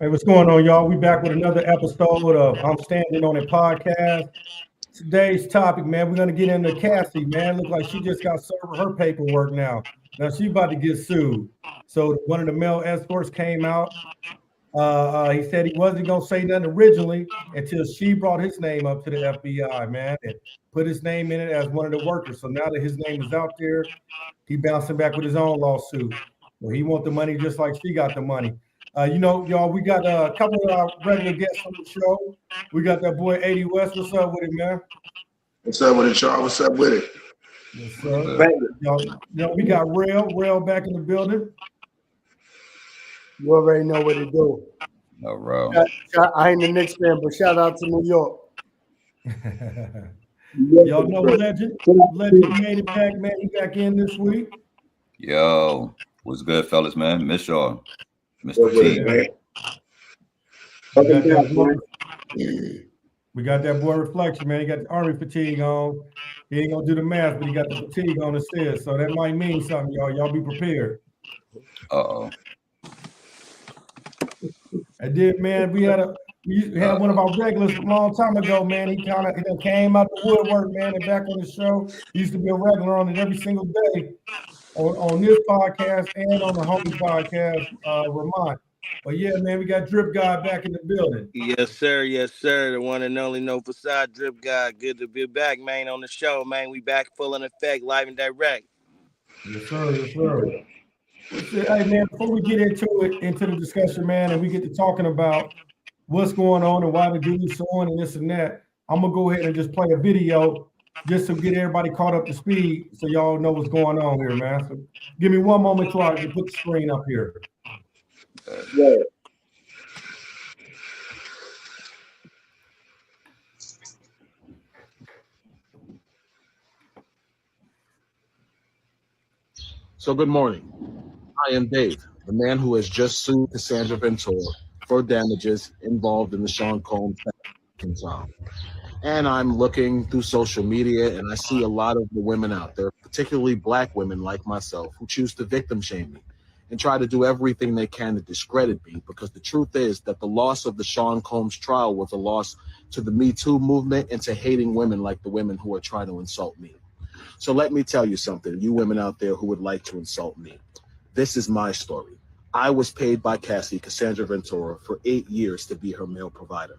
Hey, what's going on, y'all? We back with another episode of I'm Standing on It podcast. Today's topic, man, we're gonna get into Cassie, man. Look like she just got served her paperwork now. Now she about to get sued. So one of the male escorts came out. He said he wasn't gonna say nothing originally until she brought his name up to the FBI, man, and put his name in it as one of the workers. So now that his name is out there, he bouncing back with his own lawsuit. Well, he want the money just like she got the money. Y'all, we got a couple of our regular guests on the show. We got that boy 80 West. What's up with it, man? What's up with it, Charles? What's up with it? Yes, sir. Y'all, we got Rail back in the building. You already know what to do. No, bro. I ain't the Knicks fan, but shout out to New York. Y'all know Legend. Legend made it back, man. He back in this week. Yo, what's good, fellas, man? Miss y'all. Mr. T. We got that boy Reflection, man. He got the army fatigue on. He ain't gonna do the math, but he got the fatigue on instead. So that might mean something, y'all. Y'all be prepared. Uh-oh. I did, man. We had one of our regulars a long time ago, man. He kind of came out the woodwork, man, and back on the show. He used to be a regular on it every single day on this podcast and on the homie podcast, Vermont. But yeah, man, we got Drip God back in the building. Yes, sir. Yes, sir. The one and only No Facade Drip God. Good to be back, man, on the show, man. We back full in effect, live and direct. Yes, sir. Yes, sir. Hey, man, before we get into the discussion, man, and we get to talking about what's going on and why the dude's suing and this and that, I'm going to go ahead and just play a video just to get everybody caught up to speed so y'all know what's going on here, man. So give me one moment till I can put the screen up here. Yeah. So good morning. I am Dave, the man who has just sued Cassandra Ventura for damages involved in the Sean Combs trial. And I'm looking through social media and I see a lot of the women out there, particularly black women like myself, who choose to victim shame me and try to do everything they can to discredit me, because the truth is that the loss of the Sean Combs trial was a loss to the Me Too movement and to hating women like the women who are trying to insult me. So let me tell you something, you women out there who would like to insult me. This is my story. I was paid by Cassie, Cassandra Ventura, for 8 years to be her male provider.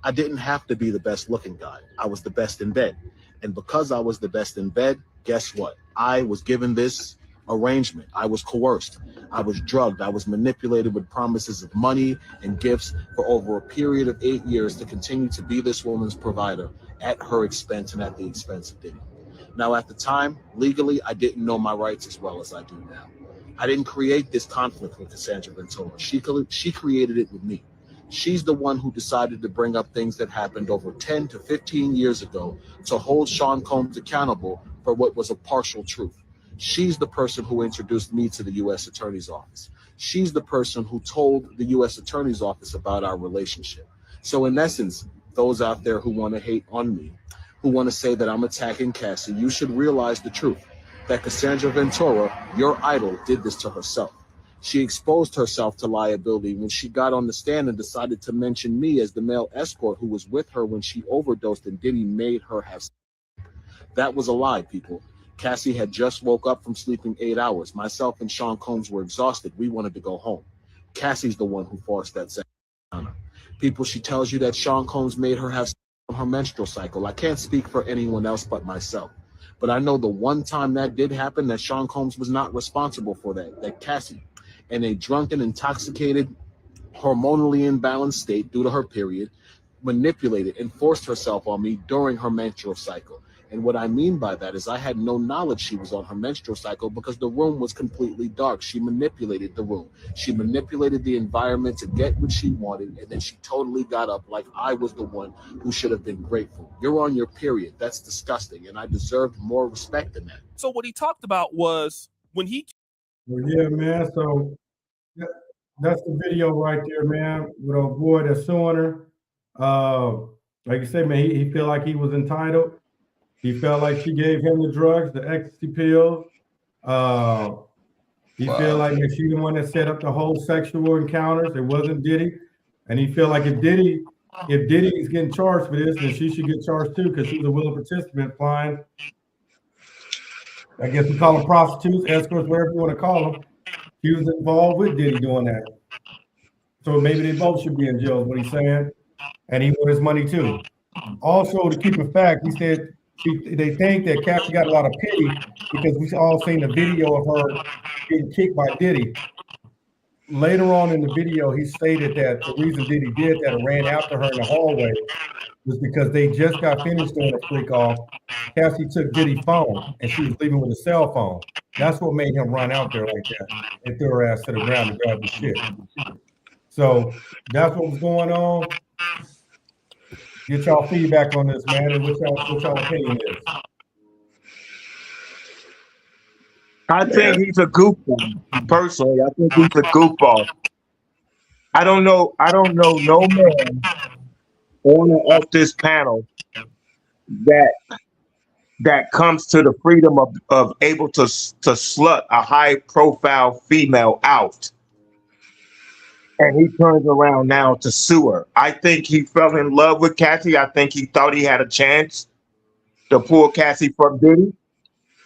I didn't have to be the best looking guy. I was the best in bed. And because I was the best in bed, guess what? I was given this arrangement. I was coerced. I was drugged. I was manipulated with promises of money and gifts for over a period of 8 years to continue to be this woman's provider at her expense and at the expense of Diddy. Now, at the time, legally, I didn't know my rights as well as I do now. I didn't create this conflict with Cassandra Ventura. She created it with me. She's the one who decided to bring up things that happened over 10 to 15 years ago to hold Sean Combs accountable for what was a partial truth. She's the person who introduced me to the U.S. Attorney's Office. She's the person who told the U.S. Attorney's Office about our relationship. So in essence, those out there who want to hate on me, who want to say that I'm attacking Cassie, you should realize the truth, that Cassandra Ventura, your idol, did this to herself. She exposed herself to liability when she got on the stand and decided to mention me as the male escort who was with her when she overdosed and Diddy made her have sex. That was a lie, people. Cassie had just woke up from sleeping 8 hours. Myself and Sean Combs were exhausted. We wanted to go home. Cassie's the one who forced that sex on her. People, she tells you that Sean Combs made her have sex on her menstrual cycle. I can't speak for anyone else but myself. But I know the one time that did happen, that Sean Combs was not responsible for that Cassie, in a drunken, intoxicated, hormonally imbalanced state due to her period, manipulated and forced herself on me during her menstrual cycle. And what I mean by that is I had no knowledge she was on her menstrual cycle because the room was completely dark. She manipulated the room. She manipulated the environment to get what she wanted, and then she totally got up like I was the one who should have been grateful. You're on your period. That's disgusting, and I deserved more respect than that. So what he talked about was when he... Well, yeah, man. So that's the video right there, man, with a boy that's suing her. Like you said, man, he felt like he was entitled. He felt like she gave him the drugs, the ecstasy pills. He felt like she's the one that set up the whole sexual encounters. It wasn't Diddy. And he feel like if Diddy is getting charged for this, then she should get charged too, because she was a willing participant flying. I guess we call them prostitutes, escorts, whatever you want to call them. He was involved with Diddy doing that. So maybe they both should be in jail, is what he's saying. And he want his money too. Also, to keep in fact, he said they think that Cassie got a lot of pity because we all seen the video of her getting kicked by Diddy. Later on in the video, he stated that the reason Diddy did that and ran after her in the hallway was because they just got finished doing a freak off. Cassie took Diddy's phone and she was leaving with a cell phone. That's what made him run out there like that and threw her ass to the ground and grab the shit. So that's what was going on. Get y'all feedback on this, man, and what y'all opinion is. I think he's a goofball. Personally, I think he's a goofball. I don't know no man on or off this panel that comes to the freedom of able to slut a high profile female out. And he turns around now to sue her. I think he fell in love with Cassie. I think he thought he had a chance to pull Cassie from Diddy.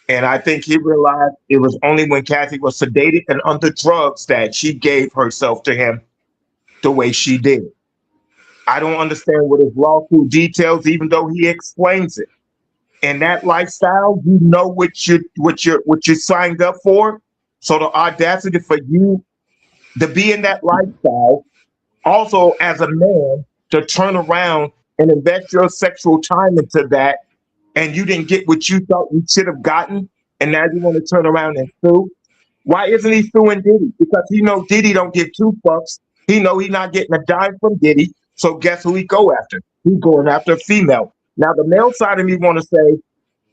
And I think he realized it was only when Cassie was sedated and under drugs that she gave herself to him the way she did. I don't understand what his lawsuit details, even though he explains it. In that lifestyle, you know what you signed up for. So the audacity for you to be in that lifestyle, also as a man, to turn around and invest your sexual time into that, and you didn't get what you thought you should have gotten, and now you want to turn around and sue? Why isn't he suing Diddy? Because he know Diddy don't give two fucks. He know he's not getting a dime from Diddy, so guess who he go after? He's going after a female. Now the male side of me want to say,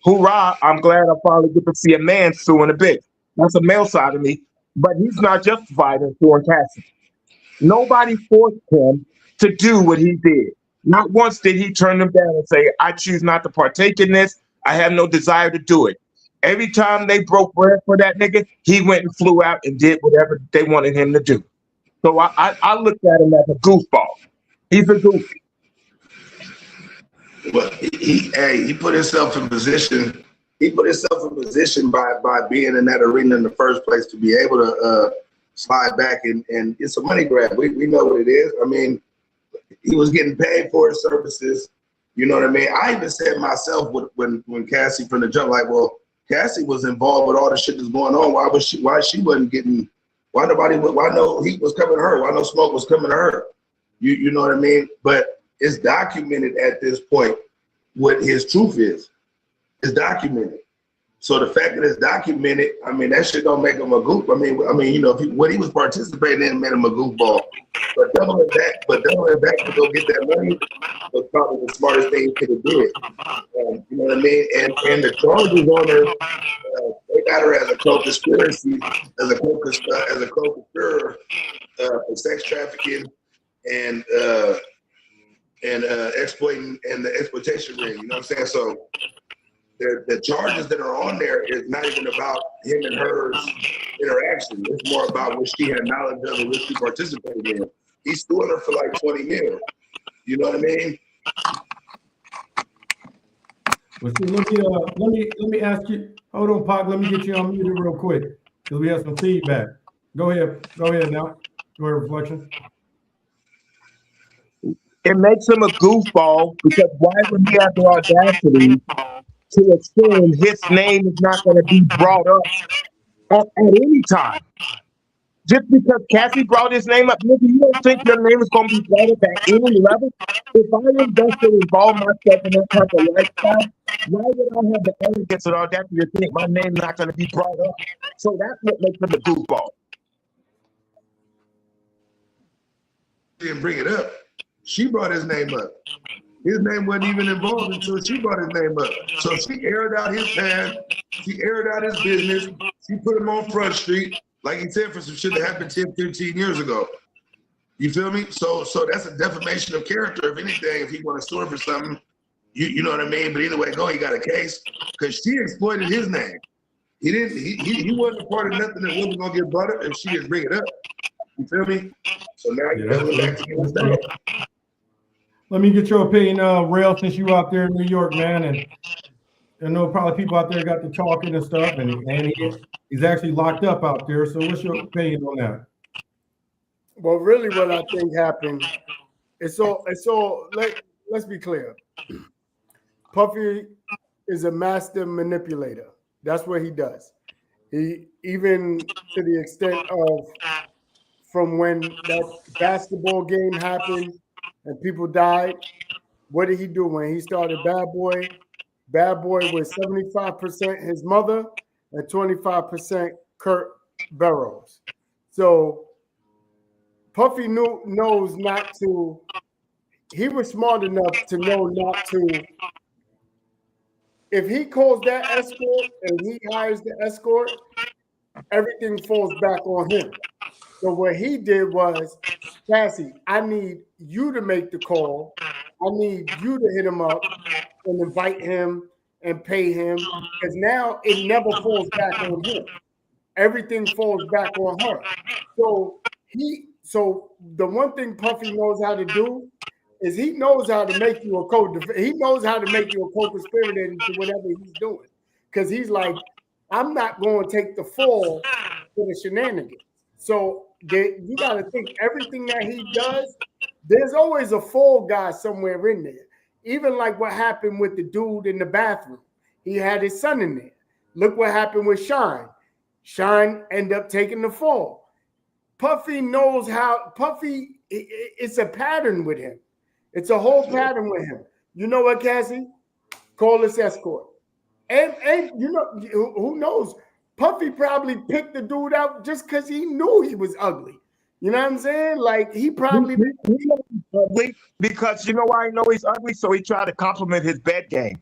hoorah, I'm glad I finally get to see a man suing a bitch. That's the male side of me. But he's not justified in suing Cassie. Nobody forced him to do what he did. Not once did he turn them down and say, I choose not to partake in this. I have no desire to do it. Every time they broke bread for that nigga, he went and flew out and did whatever they wanted him to do. So I looked at him as a goofball. He's a goofy. Well, he put himself in position. He put himself in position by being in that arena in the first place to be able to slide back and it's a money grab. We know what it is. I mean, he was getting paid for his services. You know what I mean? I even said myself when Cassie from the jump, like, well, Cassie was involved with all the shit that's going on. Why she wasn't getting? Why no heat was coming to her? Why no smoke was coming to her? You know what I mean? But it's documented at this point what his truth is. It's documented. So the fact that it's documented, I mean, that shit don't make him a goof. I mean, you know, what he was participating in made him a goofball. But doubling back to go get that money was probably the smartest thing he could have did. You know what I mean? And the charges on her, they got her as a co-conspiracy, as a co-conspirator for sex trafficking and exploiting and the exploitation ring. You know what I'm saying? So the charges that are on there is not even about him and her interaction. It's more about what she had knowledge of and what she participated in. He's suing her for like 20 mil. You know what I mean? Well, see, let me ask you. Hold on, Pac. Let me get you unmuted real quick because we have some feedback. Go ahead now. Go ahead, Reflection. It makes him a goofball because why would he have the audacity to assume his name is not going to be brought up at any time? Just because Cassie brought his name up, nigga, you don't think your name is going to be brought up at any level? If I invested and involve myself in that type of lifestyle, why would I have the arrogance and audacity to think my name not going to be brought up? So that's what makes him a goofball. She didn't bring it up. She brought his name up. His name wasn't even involved until she brought his name up. So she aired out his past. She aired out his business. She put him on Front Street, like he said, for some shit that happened 10, 15 years ago. You feel me? So that's a defamation of character. If anything, if he want to sue her for something, you know what I mean? But either way, he got a case because she exploited his name. He wasn't a part of nothing that wasn't gonna get brought up if she didn't bring it up. You feel me? So now you Yeah, gotta back to that's true. Let me get your opinion, Rail, since you out there in New York, man, and I know probably people out there got to talking and stuff, and he's actually locked up out there. So what's your opinion on that? Well, really, what I think happened, it's all. Let's be clear. Puffy is a master manipulator. That's what he does. He, even to the extent of, from when that basketball game happened and people died, what did he do when he started Bad Boy? Bad Boy was 75% his mother and 25% Kurt Burrows. So Puffy knows not to. He was smart enough to know not to. If he calls that escort and he hires the escort, everything falls back on him. So what he did was, Cassie, I need you to make the call. I need you to hit him up and invite him and pay him, because now it never falls back on him. Everything falls back on her. So the one thing Puffy knows how to do is he knows how to make you he knows how to make you a co-conspirator into whatever he's doing. Because he's like, I'm not going to take the fall for the shenanigans. So you got to think everything that he does, there's always a fall guy somewhere in there. Even like what happened with the dude in the bathroom. He had his son in there. Look what happened with Shine. Shine ended up taking the fall. Puffy knows how. Puffy, it's a pattern with him. It's a whole pattern with him. You know what, Cassie? Call this escort. And you know, who knows? Puffy probably picked the dude out just because he knew he was ugly. You know what I'm saying? Like, he probably ugly because you know why I know he's ugly? So he tried to compliment his bed game.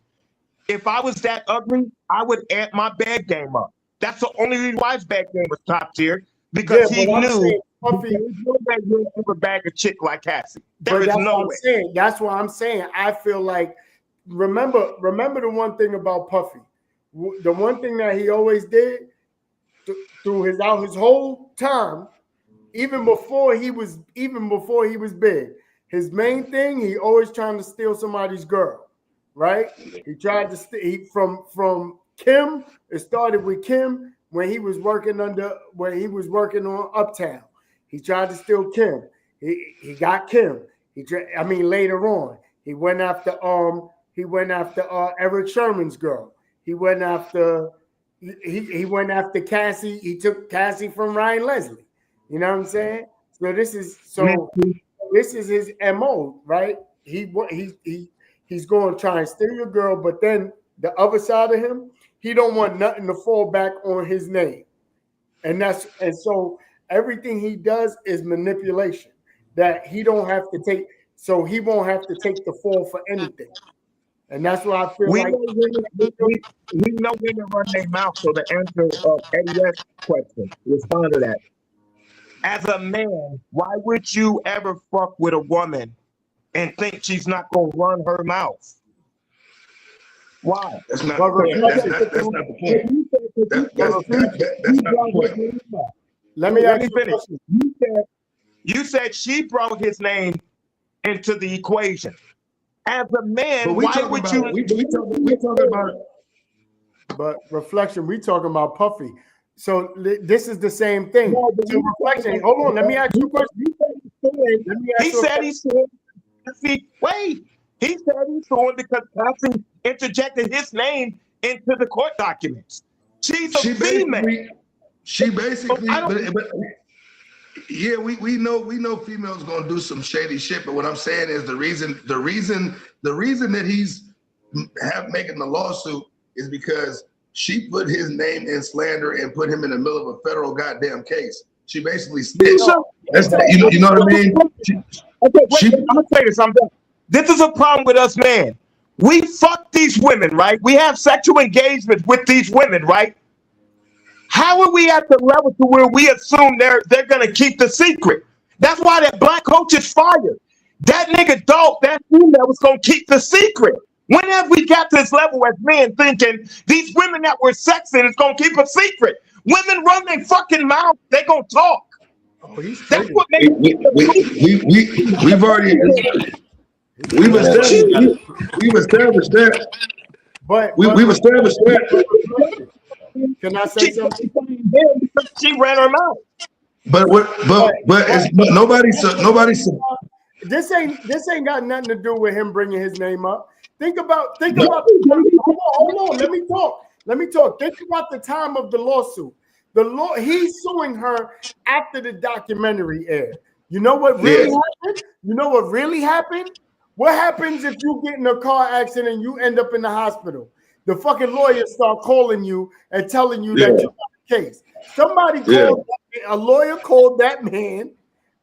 If I was that ugly, I would amp my bed game up. That's the only reason why his bed game was top tier, because he knew Puffy, there is no way he'll ever bag a chick like Cassie. There is no way. That's what I'm saying. I feel like, remember the one thing about Puffy. The one thing that he always did throughout his whole time, even before he was big, his main thing, he always trying to steal somebody's girl, right? He tried to steal from Kim. It started with Kim when he was working on Uptown. He tried to steal Kim. He got Kim. Later on, he went after Eric Sherman's girl. He went after Cassie. He took Cassie from Ryan Leslie. You know what I'm saying? So this is his MO, right? He's going to try and steal your girl, but then the other side of him, he don't want nothing to fall back on his name. And so everything he does is manipulation that he don't have to take. So he won't have to take the fall for anything. And that's why I feel we know when to run their mouth. So the answer of Eddie West's question, respond to that. As a man, why would you ever fuck with a woman and think she's not going to run her mouth? Why? That's not the point. That's not the point. Let me finish. You said she brought his name into the equation. As a man, why would you? We talking about. But reflection, we talking about Puffy. So this is the same thing. No, reflection. Hold on, let me ask you a question. He said he's suing. Wait, he said he's suing because Cassie interjected his name into the court documents. She's a female. She basically. Yeah, we know females gonna do some shady shit, but what I'm saying is the reason that he's making the lawsuit is because she put his name in slander and put him in the middle of a federal goddamn case. She basically snitched. You know what I mean? I'm gonna say this. I'm done. This is a problem with us, man. We fuck these women, right? We have sexual engagement with these women, right? How are we at the level to where we assume they're gonna keep the secret? That's why that black coach is fired. That nigga thought that female was gonna keep the secret. When have we got to this level as men thinking these women that we're sexing is gonna keep a secret? Women run their fucking mouth, they gonna talk. Oh, he's That's triggered. what makes we've established that. We've established that. Can I say something? She ran her mouth. But nobody. This ain't got nothing to do with him bringing his name up. Think about. Hold on. Let me talk. Think about the time of the lawsuit. He's suing her after the documentary aired. You know what really happened? You know what really happened? What happens if you get in a car accident and you end up in the hospital? The fucking lawyers start calling you and telling you that you got a case. Somebody called a lawyer called that man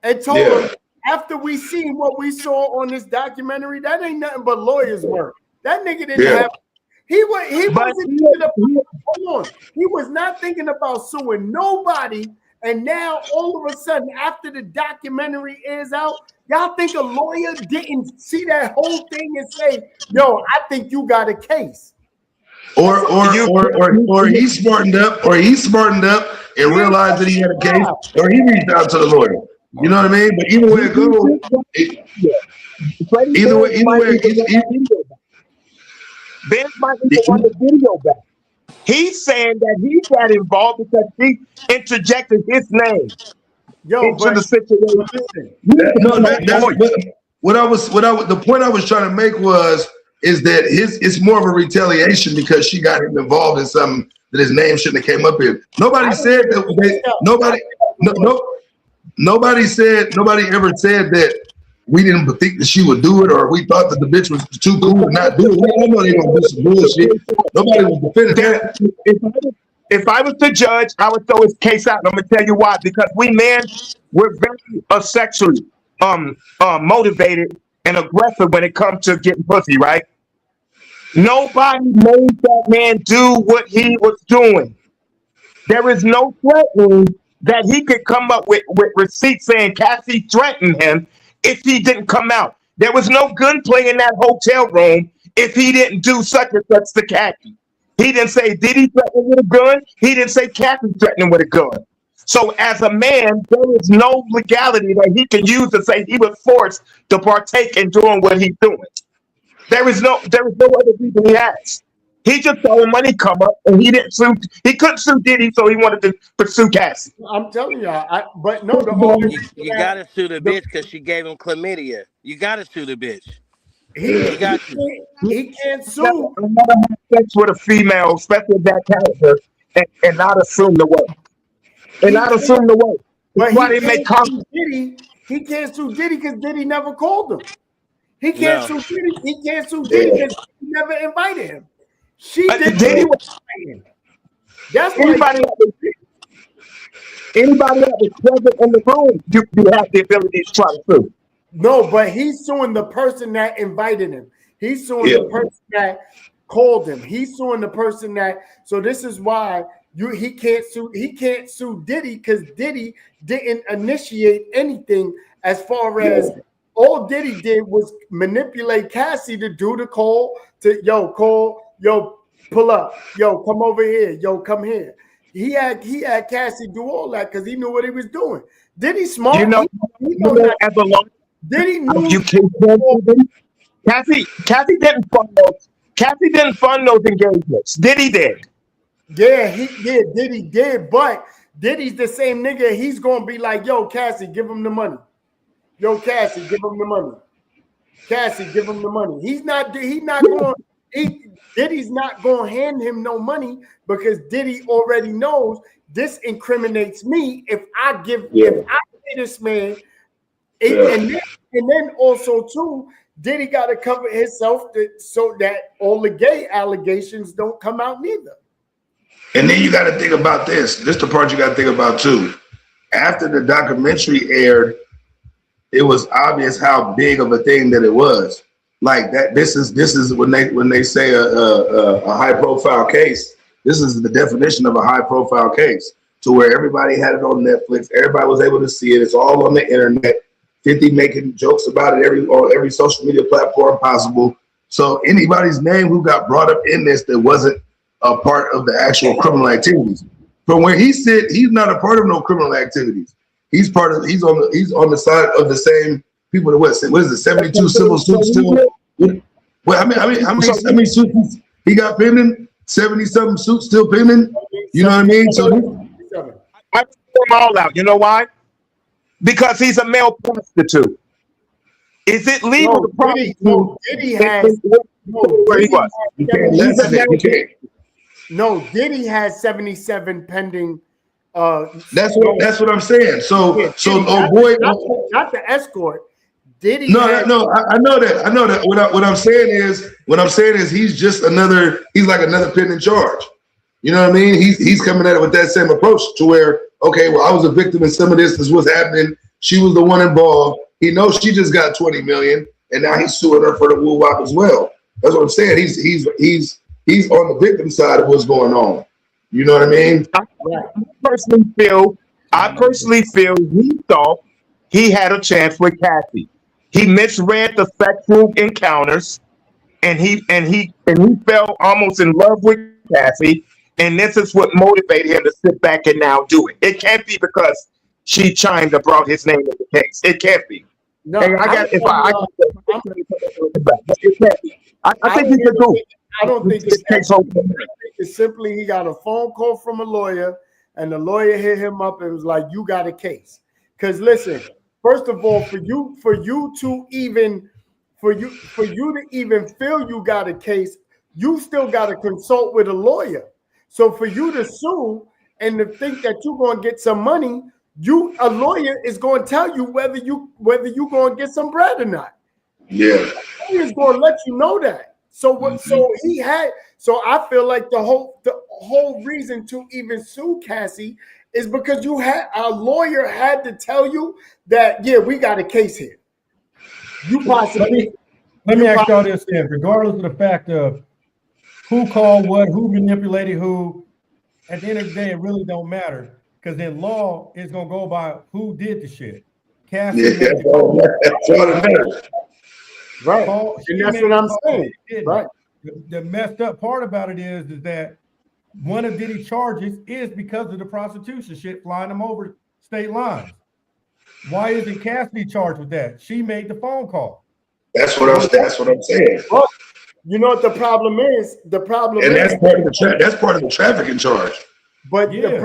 and told him, after we seen what we saw on this documentary, that ain't nothing but lawyers' work. That nigga didn't have. He was not thinking about suing nobody. And now all of a sudden, after the documentary is out, y'all think a lawyer didn't see that whole thing and say, "Yo, I think you got a case." Or he smartened up, and realized that he had a case, or he reached out to the lawyer. You know what I mean? But either way it goes, either way, Benz might need to run the video back. He's saying that he got involved because he interjected his name into the situation. The point I was trying to make is that it's more of a retaliation because she got him involved in something that his name shouldn't have came up in. Nobody said that. Nobody ever said that we didn't think that she would do it, or we thought that the bitch was too cool to not do it. We all know they gonna do some bullshit. Nobody was defending that. If I was the judge, I would throw his case out. And I'm gonna tell you why. Because we men, we're very sexually motivated and aggressive when it comes to getting pussy, right? Nobody made that man do what he was doing. There is no threatening that he could come up with receipts saying Cassie threatened him if he didn't come out. There was no gunplay in that hotel room if he didn't do such and such to Cassie. He didn't say, did he threaten with a gun? He didn't say Cassie threatening with a gun. So as a man, there is no legality that he can use to say he was forced to partake in doing what he's doing. There is no other reason he has. He just saw the money come up and he couldn't sue Diddy, so he wanted to pursue Cassie. I'm telling y'all, you gotta sue the bitch because she gave him chlamydia. You gotta sue the bitch. He can't sue. Never have sex with a female, especially that character, and not assume the work. But he can't sue Diddy because Diddy never called him. He can't sue Diddy. He can't sue Diddy because he never invited him. She did. Diddy was saying. That's anybody that was present in the room, you have the ability to try to sue. No, but he's suing the person that invited him. He's suing the person that called him. He's suing the person that. So this is why he can't sue. He can't sue Diddy because Diddy didn't initiate anything. As far as all Diddy did was manipulate Cassie to do the call to call, pull up, come over here, come here. He had Cassie do all that because he knew what he was doing. Diddy smart. He know as a lawyer. Diddy knew. Cassie didn't fund those. Cassie didn't fund those engagements. Diddy did. Yeah, Diddy did. But Diddy's the same nigga. He's gonna be like, Cassie, give him the money. Cassie, give him the money. Cassie, give him the money. Diddy's not going to hand him no money because Diddy already knows this incriminates me if I pay this man. And then also too, Diddy got to cover himself so that all the gay allegations don't come out neither. And then you got to think about this. This is the part you got to think about too. After the documentary aired, it was obvious how big of a thing that it was. Like that, this is when they say a high profile case. This is the definition of a high profile case, to where everybody had it on Netflix. Everybody was able to see it. It's all on the internet. 50 making jokes about it on every social media platform possible. So anybody's name who got brought up in this that wasn't a part of the actual criminal activities. From where he said he's not a part of no criminal activities. he's on the side of the same people that what is it, 72 civil suits still? Well, I mean, how many suits he got pending? 70-something suits still pending. You know what I mean? So I put them all out. You know why? Because he's a male prostitute. Is it legal to prosecute? Diddy has Diddy has 77 pending. That's what I'm saying. So Diddy, not the escort. Diddy. I know that. What I'm saying is he's just he's like another pending charge. You know what I mean? He's coming at it with that same approach to where, okay, well, I was a victim in some of this. This was happening. She was the one involved. He knows she just got 20 million, and now he's suing her for the woo wop as well. That's what I'm saying. He's on the victim side of what's going on. You know what I mean? I personally feel he thought he had a chance with Cassie. He misread the sexual encounters, and he fell almost in love with Cassie. And this is what motivated him to sit back and now do it. It can't be because she chimed or brought his name in the case. It can't be. No, hey, I think he could do. I don't think it's simply he got a phone call from a lawyer, and the lawyer hit him up and was like, "You got a case." Because listen, first of all, for you to even feel you got a case, you still got to consult with a lawyer. So for you to sue and to think that you're going to get some money, a lawyer is going to tell you whether you going to get some bread or not. Yeah, the lawyer is going to let you know that. So what? So I feel like the whole reason to even sue Cassie is because a lawyer had to tell you that we got a case here. You possibly. Let me ask y'all this then, regardless of the fact of who called what, who manipulated who, at the end of the day, it really don't matter. Because in law, it's going to go by who did the shit. Cassie that's all it matters. Right. And that's what I'm saying. Right. The messed up part about it is that one of Diddy's charges is because of the prostitution shit flying them over state lines. Why isn't Cassie charged with that? She made the phone call. That's what I'm saying. Well, you know what the problem is? That's part of the trafficking charge. But the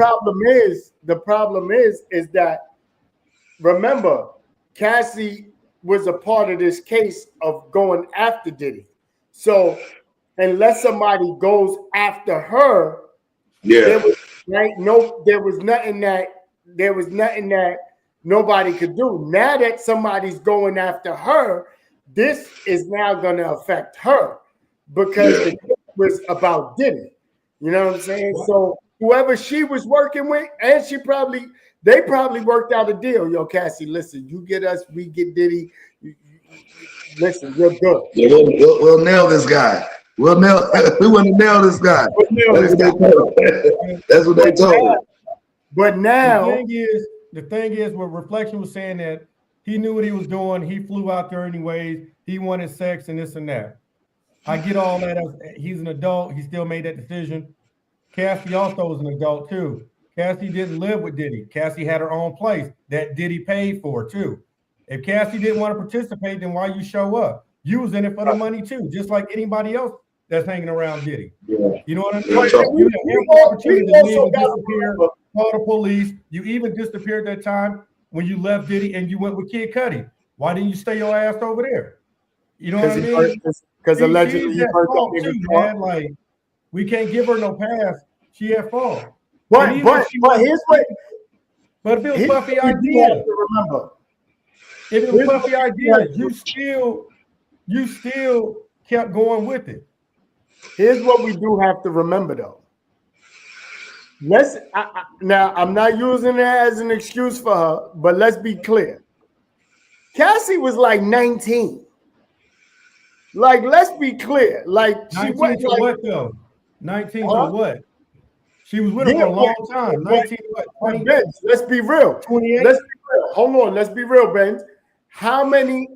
problem is that, remember, Cassie was a part of this case of going after Diddy. So unless somebody goes after her, there was nothing that nobody could do. Now that somebody's going after her, this is now going to affect her because the case was about Diddy. You know what I'm saying? So whoever she was working with, and they probably worked out a deal. Yo, Cassie, listen, you get us, we get Diddy. Listen, you're good. Yeah, we'll nail this guy. We want to nail this guy. That's what they told me. But now the thing is, what Reflection was saying that he knew what he was doing. He flew out there anyways. He wanted sex and this and that. I get all that. He's an adult. He still made that decision. Cassie also was an adult too. Cassie didn't live with Diddy. Cassie had her own place that Diddy paid for too. If Cassie didn't want to participate, then why you show up? You was in it for the money too, just like anybody else that's hanging around Diddy. Yeah. You know what I mean? You had every opportunity to leave and disappear, call the police. You even disappeared that time when you left Diddy and you went with Kid Cudi. Why didn't you stay your ass over there? You know what I mean? Because allegedly she's at fault too, man. Like, we can't give her no pass. She at fault. But here's what. But if it was Puffy idea, remember. If it was Puffy idea, you still kept going with it. Here's what we do have to remember, though. Now I'm not using it as an excuse for her, but let's be clear. Cassie was like 19. Like, let's be clear. Like, she 19 to what though? 19 to what? She was with him for a long time. 19 to what? Benz, let's be real. 28. Let's be real. Hold on. Let's be real, Benz. How many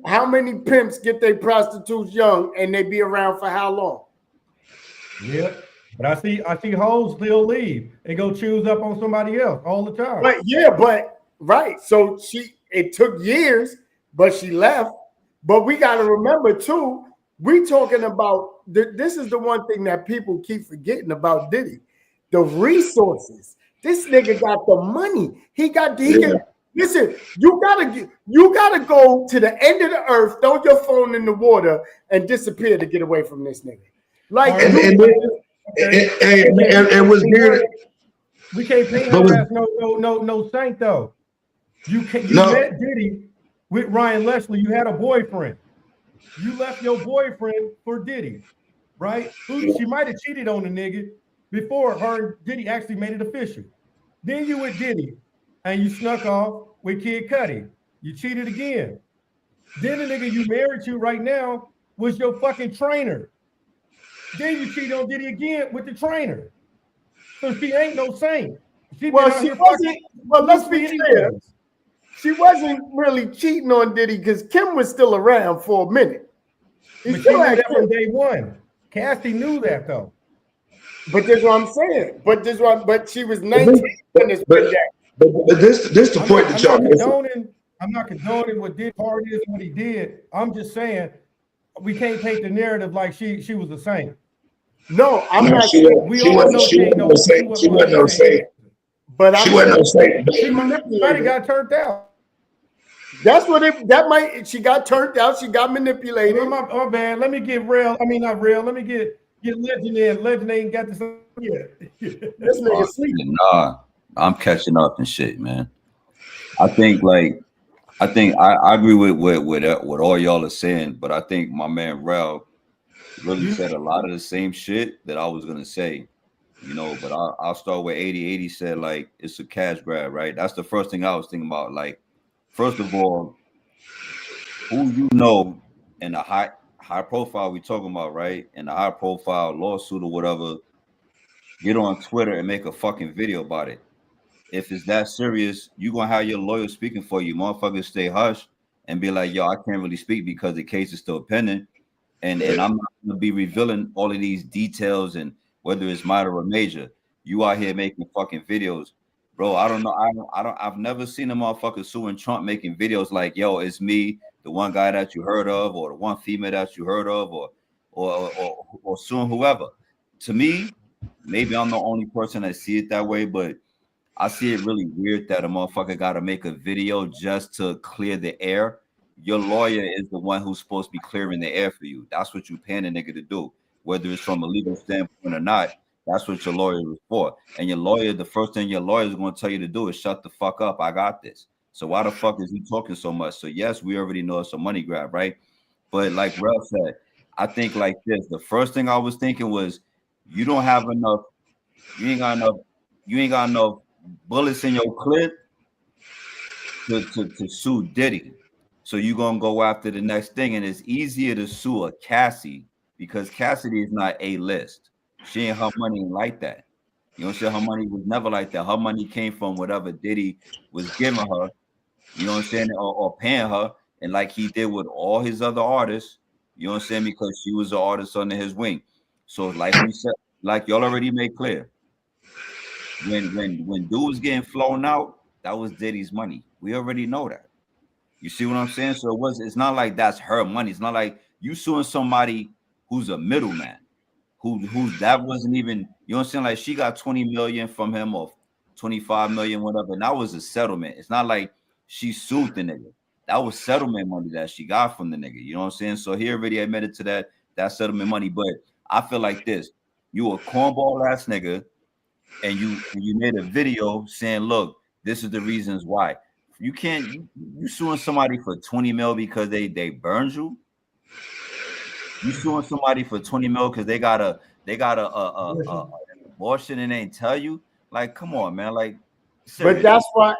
pimps get their prostitutes young and they be around for how long? Yeah, but I see hoes still leave and go choose up on somebody else all the time. But Right. So it took years, but she left. But we got to remember too, we talking about this is the one thing that people keep forgetting about Diddy. The resources. This nigga got the money. He can listen, you gotta go to the end of the earth, throw your phone in the water, and disappear to get away from this nigga. Like it was weird. We can't paint her as no saint though. You met Diddy with Ryan Leslie. You had a boyfriend. You left your boyfriend for Diddy, right? She might have cheated on the nigga before her and Diddy actually made it official. Then you with Diddy and you snuck off with Kid Cudi. You cheated again. Then the nigga you married to right now was your fucking trainer. Then you cheated on Diddy again with the trainer. So she ain't no saint. Let's be clear. She wasn't really cheating on Diddy because Kim was still around for a minute. But she knew that from day one. Cassie knew that though. But that's what I'm saying. But she was 19 when this went down. But this the point that y'all missing. I'm not condoning what Diddy part is what he did. I'm just saying we can't paint the narrative like she was a saint. No, I'm not. She wasn't no saint. She wasn't no saint. But she wasn't no saint. She might have got turned out. That's what she got turned out. She got manipulated. My bad. Let me get real. I mean, not real. Let me get Legend in. Legend ain't got this yet. This nigga sleeping. Nah, I'm catching up and shit, man. I think I agree with all y'all are saying, but I think my man Rel really said a lot of the same shit that I was gonna say, you know. But I'll start with 80. 80 said like it's a cash grab, right? That's the first thing I was thinking about. Like, first of all, who you know in a high profile we talking about, right? In a high profile lawsuit or whatever, get on Twitter and make a fucking video about it. If it's that serious, you gonna have your lawyer speaking for you. Motherfuckers stay hush and be like, yo, I can't really speak because the case is still pending. And I'm not gonna be revealing all of these details and whether it's minor or major. You out here making fucking videos. Bro, I don't know. I've never seen a motherfucker suing Trump making videos like, yo, it's me, the one guy that you heard of, or the one female that you heard of, or suing whoever. To me, maybe I'm the only person that see it that way, but I see it really weird that a motherfucker got to make a video just to clear the air. Your lawyer is the one who's supposed to be clearing the air for you. That's what you paying a nigga to do, whether it's from a legal standpoint or not. That's what your lawyer is for. And your lawyer, the first thing your lawyer is going to tell you to do is shut the fuck up. I got this. So why the fuck is he talking so much? So yes, we already know it's a money grab, right? But like Ralph said, I think like this. The first thing I was thinking was, you don't have enough. You ain't got enough bullets in your clip to sue Diddy. So you're gonna go after the next thing, and it's easier to sue a Cassie because Cassidy is not A-list. She ain't, her money ain't like that. You know what I'm saying? Her money was never like that. Her money came from whatever Diddy was giving her, you know what I'm saying, or paying her, and like he did with all his other artists, you know what I'm saying, because she was an artist under his wing. So like we said, like y'all already made clear, when dude was getting flown out, that was Diddy's money. We already know that. You see what I'm saying? So it's not like that's her money. It's not like you suing somebody who's a middleman, who that wasn't even, you know what I'm saying? Like she got 20 million from him or 25 million, whatever. And that was a settlement. It's not like she sued the nigga. That was settlement money that she got from the nigga. You know what I'm saying? So he already admitted to that settlement money. But I feel like this: you a cornball ass nigga, and you made a video saying, look, this is the reasons why. You can't, you suing somebody for 20 mil because they burned you. You suing somebody for 20 mil because they got a abortion and they ain't tell you. Like, come on, man. Like, serious. But that's why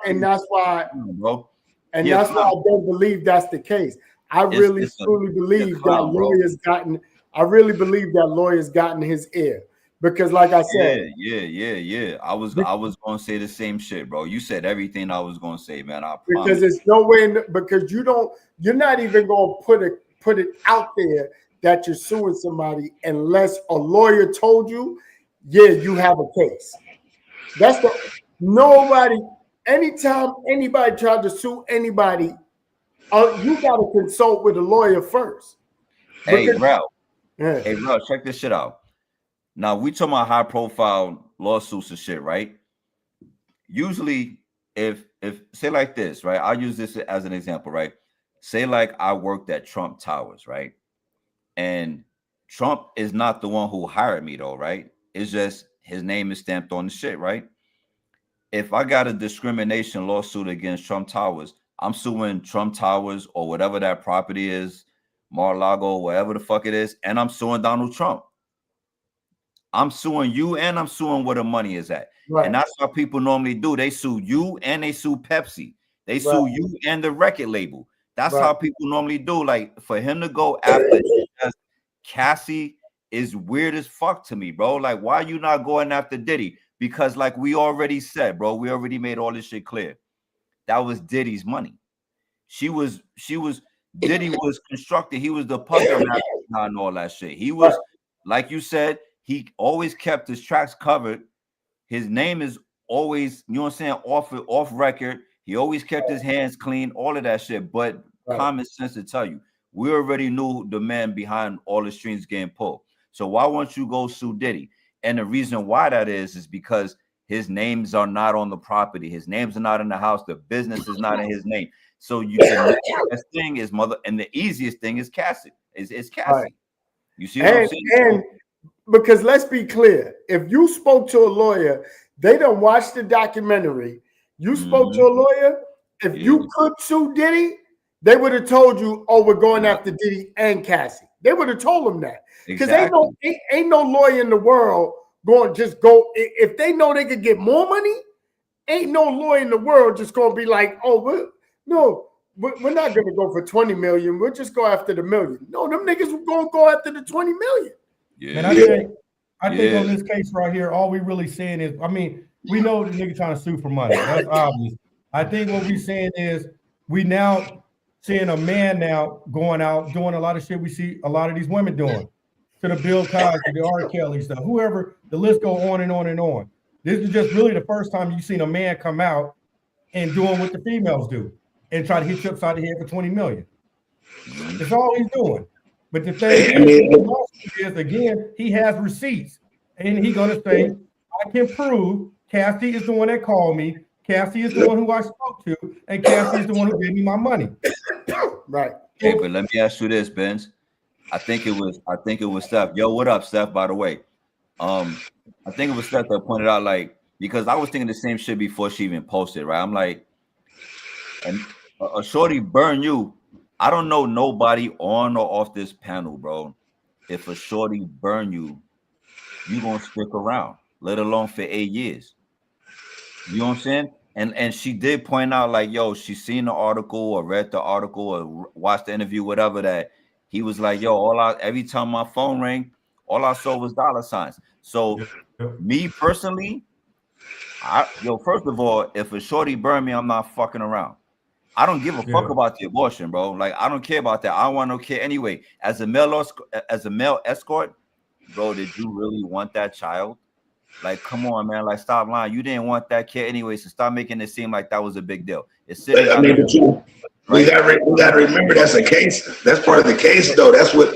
I don't believe that's the case. I really truly believe that lawyers gotten. I really believe that lawyers gotten his ear. Because, like I said, yeah. I was gonna say the same shit, bro. You said everything I was gonna say, man. I promise. Because it's no way, because you're not even gonna put it out there that you're suing somebody unless a lawyer told you, yeah, you have a case. That's nobody. anytime anybody tried to sue anybody, you got to consult with a lawyer first. Hey, Because- Ralph. Yeah. Hey, Ralph, check this shit out. Now, we talking about high-profile lawsuits and shit, right? Usually, if say like this, right? I'll use this as an example, right? Say like I worked at Trump Towers, right? And Trump is not the one who hired me, though, right? It's just his name is stamped on the shit, right? If I got a discrimination lawsuit against Trump Towers, I'm suing Trump Towers or whatever that property is, Mar-a-Lago, whatever the fuck it is, and I'm suing Donald Trump. I'm suing you and I'm suing where the money is at. Right. And that's what people normally do. They sue you and they sue Pepsi. They sue you and the record label. That's how people normally do. Like, for him to go after Cassie is weird as fuck to me, bro. Like, why are you not going after Diddy? Because like we already said, bro, we already made all this shit clear. That was Diddy's money. Diddy was constructed. He was the puppet master behind all that shit. He was, like you said, he always kept his tracks covered. His name is always, you know what I'm saying, off record. He always kept his hands clean, all of that shit. But common sense to tell you, we already knew the man behind all the strings getting pulled. So why won't you go sue Diddy? And the reason why that is because his names are not on the property. His names are not in the house. The business is not in his name. So the next thing is and the easiest thing is Cassie. It's Cassie. Right. You see what I'm saying? And because let's be clear, if you spoke to a lawyer, they don't watch the documentary. You spoke to a lawyer. If you could sue Diddy, they would have told you, "Oh, we're going after Diddy and Cassie." They would have told them that because ain't no lawyer in the world going to just go if they know they could get more money. Ain't no lawyer in the world just going to be like, "Oh, we're not going to go for 20 million. We'll just go after the million." No, them niggas were going to go after the 20 million. Yeah. And I think on this case right here, all we really saying is, I mean, we know the nigga trying to sue for money. That's obvious. I think what we saying is we now seeing a man now going out doing a lot of shit we see a lot of these women doing, to the Bill Cosby, the R. Kelly stuff, whoever, the list go on and on and on. This is just really the first time you've seen a man come out and doing what the females do and try to hit you upside the head for 20 million. That's all he's doing. But the thing is, again, he has receipts, and he's gonna say, "I can prove Cassie is the one that called me. Cassie is the one who I spoke to, and Cassie is the one who gave me my money." Right. Hey, but let me ask you this, Benz. I think it was Steph. Yo, what up, Steph? By the way, I think it was Steph that pointed out, like, because I was thinking the same shit before she even posted, right? I'm like, and a shorty burn you. I don't know nobody on or off this panel, bro. If a shorty burn you, you gonna stick around, let alone for 8 years. You know what I'm saying? And she did point out, like, yo, she seen the article or read the article or watched the interview, whatever, that he was like, yo, every time my phone rang, all I saw was dollar signs. So me personally, first of all, if a shorty burn me, I'm not fucking around. I don't give a fuck about the abortion, bro. Like, I don't care about that. I don't want no care anyway. As a male escort, bro, did you really want that child? Like, come on, man. Like, stop lying. You didn't want that kid anyway, so stop making it seem like that was a big deal. It's sitting. We gotta remember that's a case. That's part of the case, though. That's what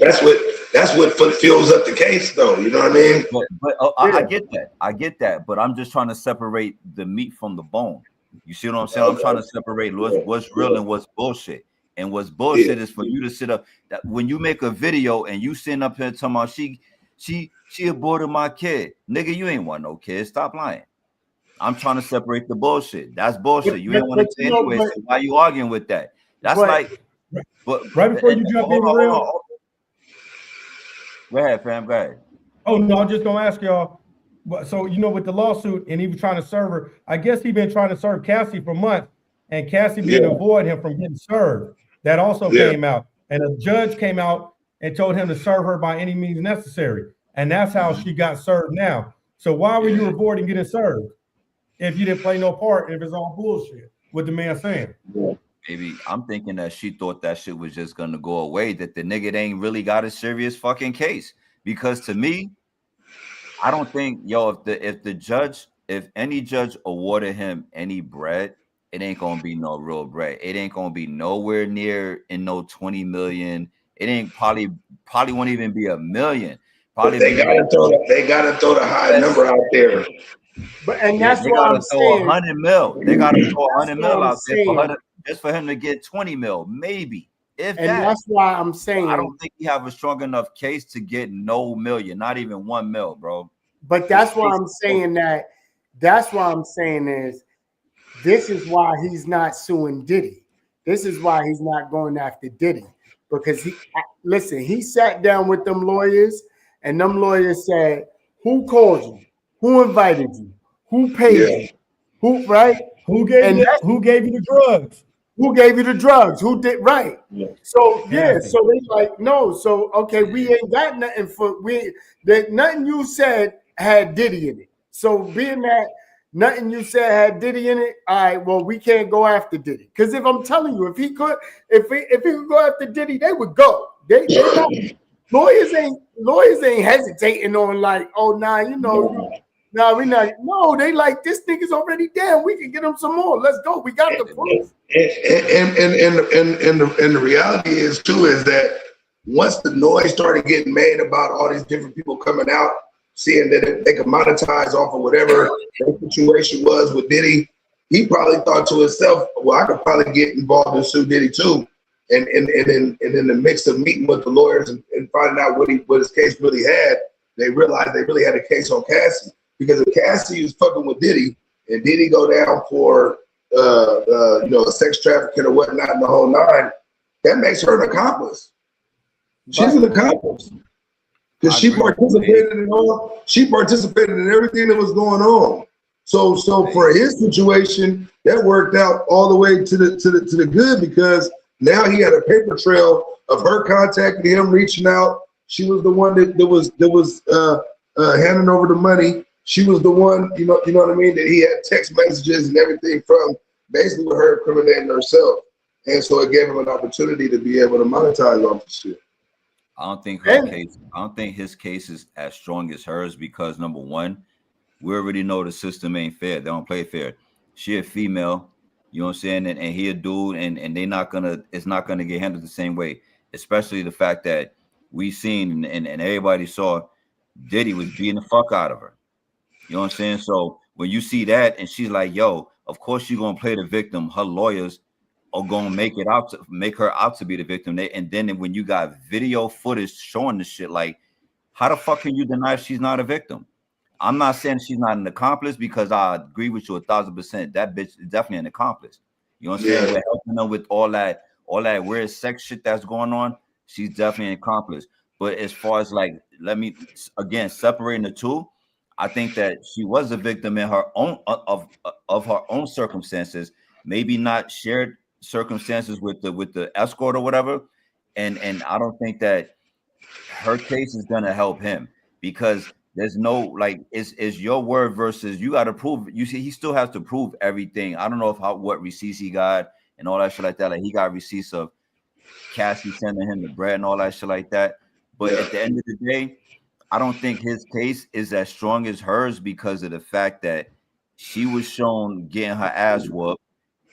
fills up the case, though. You know what I mean? But I get that. But I'm just trying to separate the meat from the bone. You see what I'm saying? I'm trying to separate what's real and what's bullshit. And what's bullshit is for you to sit up. That when you make a video and you sitting up here talking about she aborted my kid, nigga, you ain't want no kid. Stop lying. I'm trying to separate the bullshit. That's bullshit. You ain't want to say anyway. So why you arguing with that? That's like, but right before you jump in, real. Go ahead, fam. Go ahead. Oh no, I'm just gonna ask y'all. So, you know, with the lawsuit, and he was trying to serve her, I guess he been trying to serve Cassie for months, and Cassie been avoiding him from getting served. That also came out. And a judge came out and told him to serve her by any means necessary. And that's how she got served now. So why were you avoiding getting served if you didn't play no part, if it's all bullshit, what the man saying? Maybe I'm thinking that she thought that shit was just gonna go away, that the nigga ain't really got a serious fucking case. Because to me, I don't think, if the judge if any judge awarded him any bread, it ain't gonna be no real bread. It ain't gonna be nowhere near in no 20 million. It ain't probably won't even be $1 million. Probably but they gotta throw the high number out there. But that's they why gotta I'm throw saying 100 mil. They gotta throw 100 mil out there for her just for him to get 20 mil, maybe. If and that. That's why I'm saying I don't think you have a strong enough case to get no million, not even 1 mil, bro. But that's why I'm saying that. That's why I'm saying is this is why he's not suing Diddy. This is why he's not going after Diddy. Because he sat down with them lawyers, and them lawyers said, who called you? Who invited you? Who paid you? Who, right? Who gave you the drugs? Who gave you the drugs? Who did right? Yeah. So so they like, no, so okay, we ain't got nothing that nothing you said had Diddy in it. So being that nothing you said had Diddy in it, all right, well, we can't go after Diddy. Because if I'm telling you, if he could go after Diddy, they would go. They lawyers ain't hesitating on like, oh nah, you know. No, we not. No, they like this nigga's already down. We can get him some more. Let's go. We got the proof. And the reality is too is that once the noise started getting made about all these different people coming out, seeing that they could monetize off of whatever their situation was with Diddy, he probably thought to himself, "Well, I could probably get involved and sue Diddy too." And in the mix of meeting with the lawyers and finding out what his case really had, they realized they really had a case on Cassie. Because if Cassie was fucking with Diddy and Diddy go down for sex trafficking or whatnot in the whole nine, that makes her an accomplice. She's an accomplice because she participated in everything that was going on. So for his situation, that worked out all the way to the good because now he had a paper trail of her contacting him, reaching out. She was the one that was handing over the money. She was the one, you know what I mean, that he had text messages and everything from, basically with her incriminating herself. And so it gave him an opportunity to be able to monetize off the shit. I don't think his case is as strong as hers because number one, we already know the system ain't fair. They don't play fair. She a female, you know what I'm saying, and he a dude, and it's not gonna get handled the same way. Especially the fact that we seen and everybody saw Diddy was beating the fuck out of her. You know what I'm saying? So when you see that and she's like, yo, of course you're gonna play the victim. Her lawyers are gonna make her out to be the victim. And then when you got video footage showing the shit, like, how the fuck can you deny she's not a victim? I'm not saying she's not an accomplice because I agree with you 1,000%. That bitch is definitely an accomplice. You know what I'm saying? We're helping her with all that weird sex shit that's going on. She's definitely an accomplice. But as far as like, let me again separating the two. I think that she was a victim in her own of her own circumstances, maybe not shared circumstances with the escort or whatever. And I don't think that her case is gonna help him because there's no like it's your word versus you got to prove. You see, he still has to prove everything. I don't know what receipts he got and all that shit like that. Like he got receipts of Cassie sending him the bread and all that shit like that. But at the end of the day, I don't think his case is as strong as hers because of the fact that she was shown getting her ass whooped,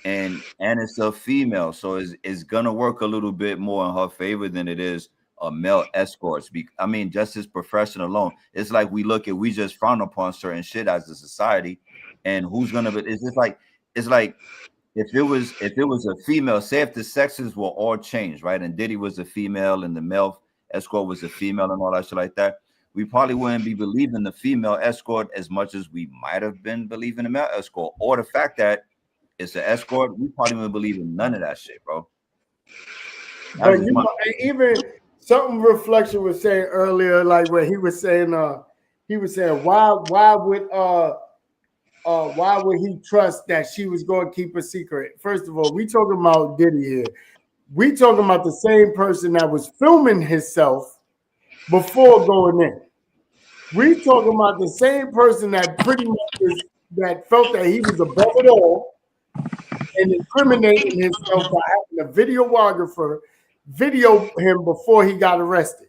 and it's a female, so it's gonna work a little bit more in her favor than it is a male escorts. I mean, just his profession alone, it's like we just frown upon certain shit as a society, and who's gonna be? It's like if it was a female, say if the sexes were all changed, right, and Diddy was a female and the male escort was a female and all that shit like that. We probably wouldn't be believing the female escort as much as we might have been believing the male escort. Or the fact that it's an escort, we probably wouldn't believe in none of that shit, bro. But even something Reflection was saying earlier, like when he was saying why would he trust that she was going to keep a secret? First of all, we talking about Diddy here. We talking about the same person that was filming himself before going in. We talking about the same person that pretty much that felt that he was above it all and incriminating himself by having a videographer video him before he got arrested.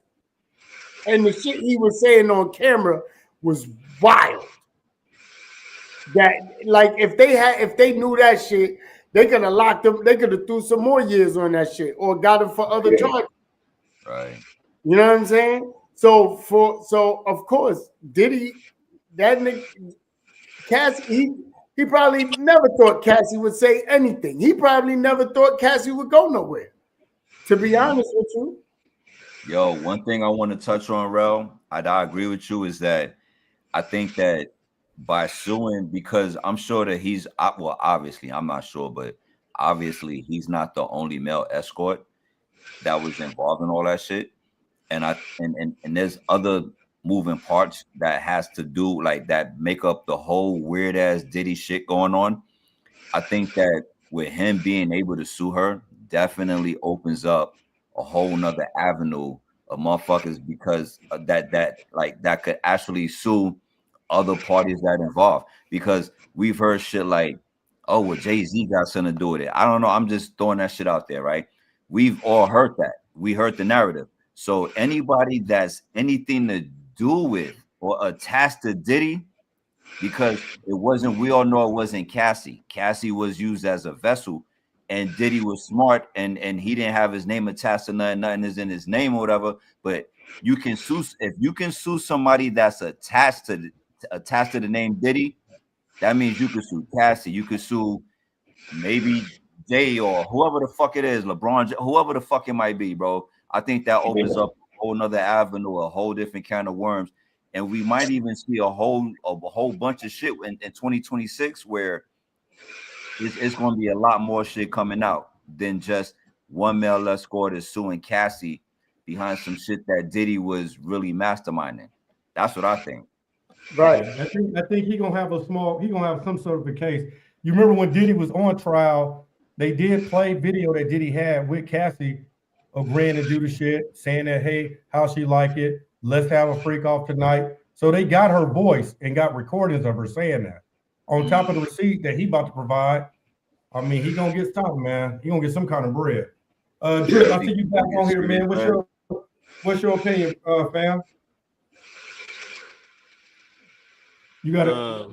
And the shit he was saying on camera was wild. that like if they knew that shit, they could have locked them. They could have threw some more years on that shit or got him for other charges. Right. You know what I'm saying? So of course Diddy, that nigga Cassie, he probably never thought Cassie would say anything. He probably never thought Cassie would go nowhere. To be honest with you. Yo, one thing I want to touch on, Rel, I agree with you, is that I think that by suing, because I'm sure that well, obviously, I'm not sure, but obviously he's not the only male escort that was involved in all that shit. And there's other moving parts that has to do like that make up the whole weird ass Diddy shit going on. I think that with him being able to sue her definitely opens up a whole nother avenue of motherfuckers, because that could actually sue other parties that involved, because we've heard shit like, oh, well, Jay-Z got something to do with it. I don't know. I'm just throwing that shit out there, right? We've all heard that. We heard the narrative. So anybody that's anything to do with or attached to Diddy, because we all know it wasn't Cassie. Cassie was used as a vessel, and Diddy was smart, and he didn't have his name attached to nothing is in his name or whatever. But you can sue, if you can sue somebody that's attached to the name Diddy, that means you could sue Cassie, you could sue maybe Jay or whoever the fuck it is, LeBron, whoever the fuck it might be, bro. I think that opens up a whole nother avenue, a whole different kind of worms. And we might even see a whole bunch of shit in 2026 where it's going to be a lot more shit coming out than just one male escort is suing Cassie behind some shit that Diddy was really masterminding. That's what I think. Right. Yeah, I think he gonna have some sort of a case. You remember when Diddy was on trial, they did play video that Diddy had with Cassie agreeing to do the shit, saying that, hey, how she like it, let's have a freak off tonight. So they got her voice and got recordings of her saying that. On top of the receipt that he about to provide, I mean, he gonna get something, man. He gonna get some kind of bread. Drip, I see you back on here, man. What's your opinion, fam? You got it.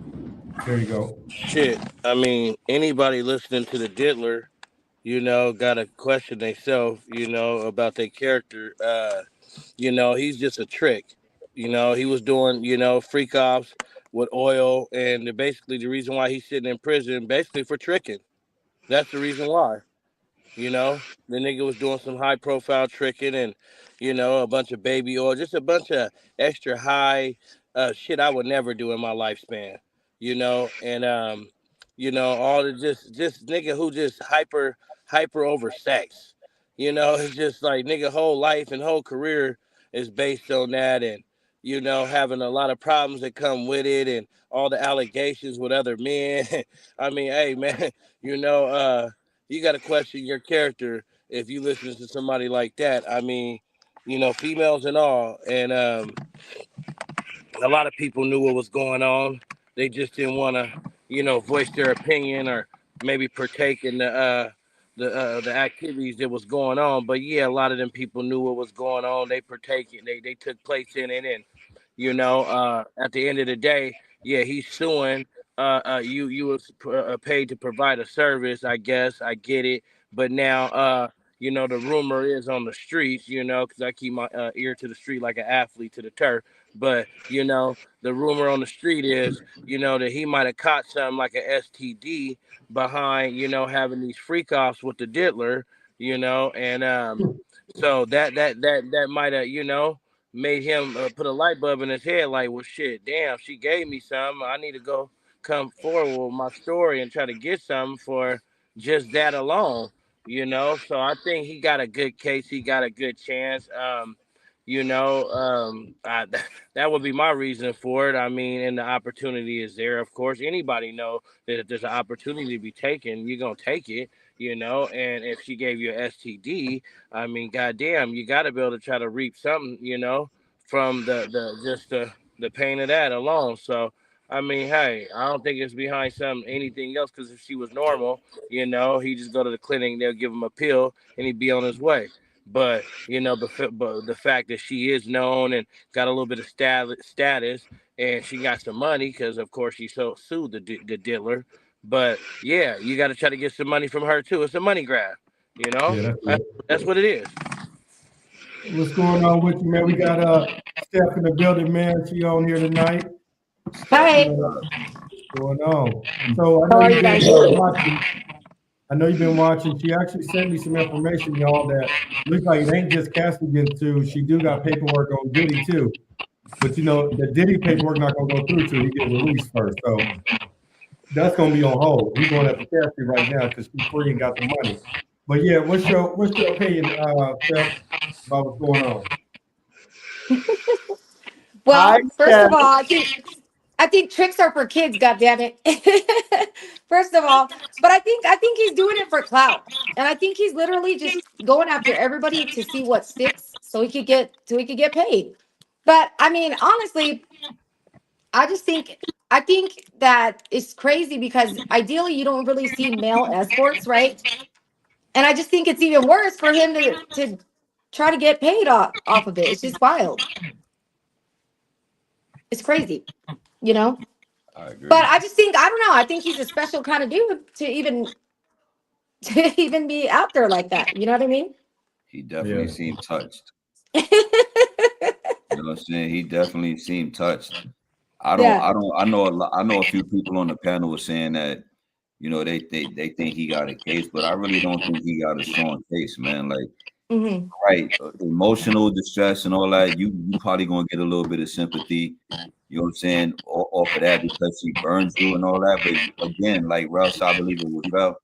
There you go. Shit. I mean, anybody listening to the Diddler, got to question themselves, about their character. He's just a trick. He was doing, freak offs with oil, and basically the reason why he's sitting in prison, basically for tricking. That's the reason why. The nigga was doing some high profile tricking and, a bunch of baby oil, just a bunch of extra high shit I would never do in my lifespan, and, all the just nigga who just hyper over sex, it's just like nigga whole life and whole career is based on that. And, having a lot of problems that come with it and all the allegations with other men. I mean, hey, man, you got to question your character if you listen to somebody like that. I mean, females and all. And a lot of people knew what was going on. They just didn't want to, voice their opinion or maybe partake in the activities that was going on. But yeah, a lot of them people knew what was going on. They partake it. They took place in it. And, at the end of the day, yeah, he's suing. You was paid to provide a service, I guess. I get it. But now, the rumor is on the streets, because I keep my ear to the street like an athlete to the turf. But, the rumor on the street is, that he might have caught something like an STD behind, having these freak offs with the diddler, and so that might have, made him put a light bulb in his head like, well, shit, damn, she gave me some. I need to go come forward with my story and try to get something for just that alone, So I think he got a good case. He got a good chance. That would be my reason for it. I mean, and the opportunity is there. Of course, anybody know that if there's an opportunity to be taken, you're going to take it, and if she gave you an STD, I mean, goddamn, you got to be able to try to reap something, from the pain of that alone. So, I mean, hey, I don't think it's behind anything else, because if she was normal, he just go to the clinic, they'll give him a pill and he'd be on his way. But but the fact that she is known and got a little bit of status, and she got some money because of course she sued the dealer. But yeah, you got to try to get some money from her too. It's a money grab, Yeah, that's what it is. what's going on with you, man? We got Steph in the building, man. She on here tonight. Hi. What's going on? So I How know are you've you been guys? watching. I know you've been watching. She actually sent me some information, y'all, that looks like it ain't just Cassie getting sued. She do got paperwork on Diddy too. But the Diddy paperwork not gonna go through till he get released first. So that's gonna be on hold. We're going after Cassie right now because she's free and got the money. But yeah, what's your opinion, Steph, about what's going on? Well, first Yeah. of all, I think tricks are for kids, goddammit. First of all, but I think he's doing it for clout. And I think he's literally just going after everybody to see what sticks so he could get paid. But I mean, honestly, I think that it's crazy because ideally you don't really see male escorts, right? And I just think it's even worse for him to try to get paid off of it. It's just wild. It's crazy, you know? I agree. But I just think, I don't know, I think he's a special kind of dude to even be out there like that. You know what I mean? He definitely seemed touched. Yeah. You know what I'm saying? He definitely seemed touched. I know a few people on the panel were saying that, they think he got a case, but I really don't think he got a strong case, man. Like, Mm-hmm. right, emotional distress and all that, you probably gonna get a little bit of sympathy, you know what I'm saying, off of that because she burns you and all that. But again, like Ralph, I believe it was Ralph,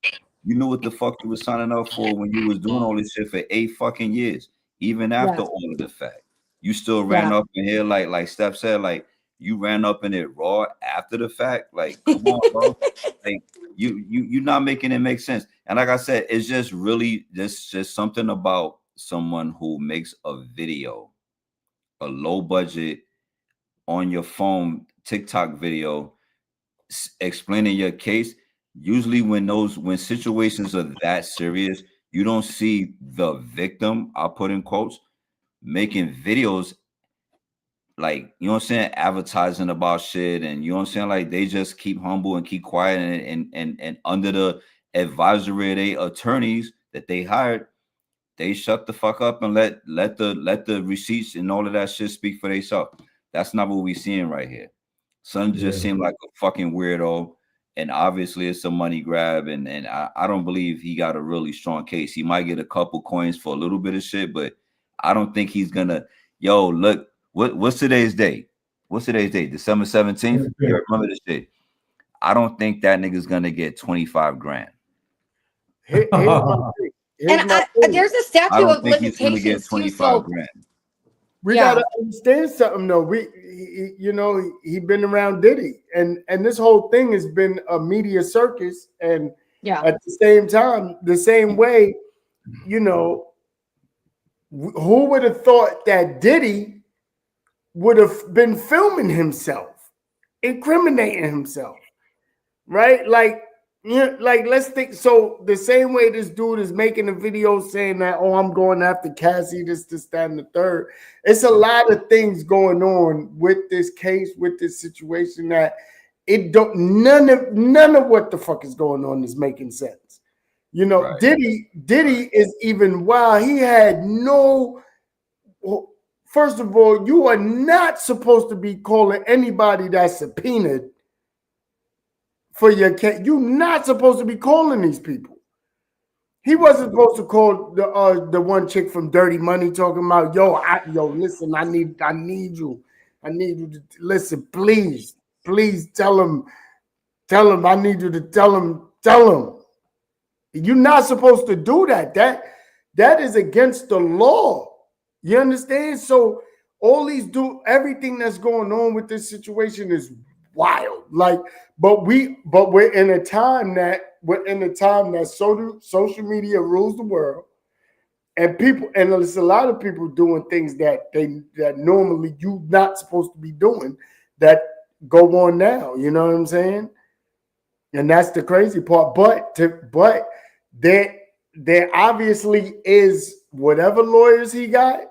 you knew what the fuck you was signing up for when you was doing all this shit for 8 fucking years. Even after all of the fact, you still ran up in here like Steph said, like you ran up in it raw after the fact. Like, come on, bro. Like you're not making it make sense. And like I said, it's just really just something about someone who makes a video, a low budget on your phone TikTok video explaining your case. Usually when situations are that serious, you don't see the victim, I'll put in quotes, making videos like, you know what I'm saying, advertising about shit, and you know what I'm saying, like they just keep humble and keep quiet, and under the advisory of their attorneys that they hired, they shut the fuck up and let the receipts and all of that shit speak for themselves. That's not what we seeing right here. Son just seemed like a fucking weirdo, and obviously it's a money grab, and I don't believe he got a really strong case. He might get a couple coins for a little bit of shit, but I don't think he's gonna. Yo, look, what's today's date? What's today's date? December 17th. You remember this shit? I don't think that nigga's gonna get 25 grand. Here's my thing. There's a statute of limitations too. So grand. We gotta understand something though. He been around Diddy, and this whole thing has been a media circus. And at the same time, the same way, who would have thought that Diddy would have been filming himself, incriminating himself, right? Like let's think. So the same way this dude is making a video saying that, oh, I'm going after Cassie, this, that, and the third. It's a lot of things going on with this case, with this situation that none of what the fuck is going on is making sense. Right. Diddy is even wild. He had no. First of all, you are not supposed to be calling anybody that's subpoenaed for your case. You're not supposed to be calling these people. He wasn't supposed to call the one chick from Dirty Money talking about, listen, I need you. I need you to listen, please tell him, I need you to tell him. You're not supposed to do that. That is against the law. You understand? So everything that's going on with this situation is wild. Like, but we're in a time that social media rules the world, and there's a lot of people doing things that normally you're not supposed to be doing that go on now. You know what I'm saying? And that's the crazy part. But there obviously is whatever lawyers he got,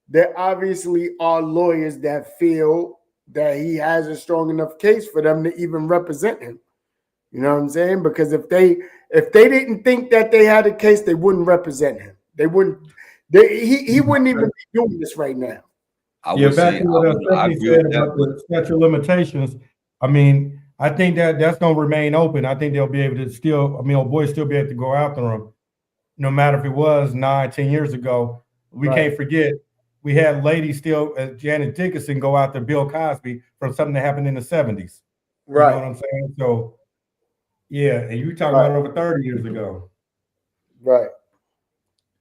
there obviously are lawyers that feel that he has a strong enough case for them to even represent him. You know what I'm saying? Because if they didn't think that they had a case, they wouldn't represent him. They wouldn't. He wouldn't even be doing this right now. I Yeah, would back say to what I Stephanie agree said with that. about the statute of limitations. I mean, I think that's going to remain open. I think they'll be able to still, I mean, old boys still be able to go after them, no matter if it was 9-10 years ago. We Right. can't forget we had ladies still, Janet Dickinson, go after Bill Cosby from something that happened in the 70s. You know what I'm saying? So, yeah, and you talking about over 30 years ago. Right.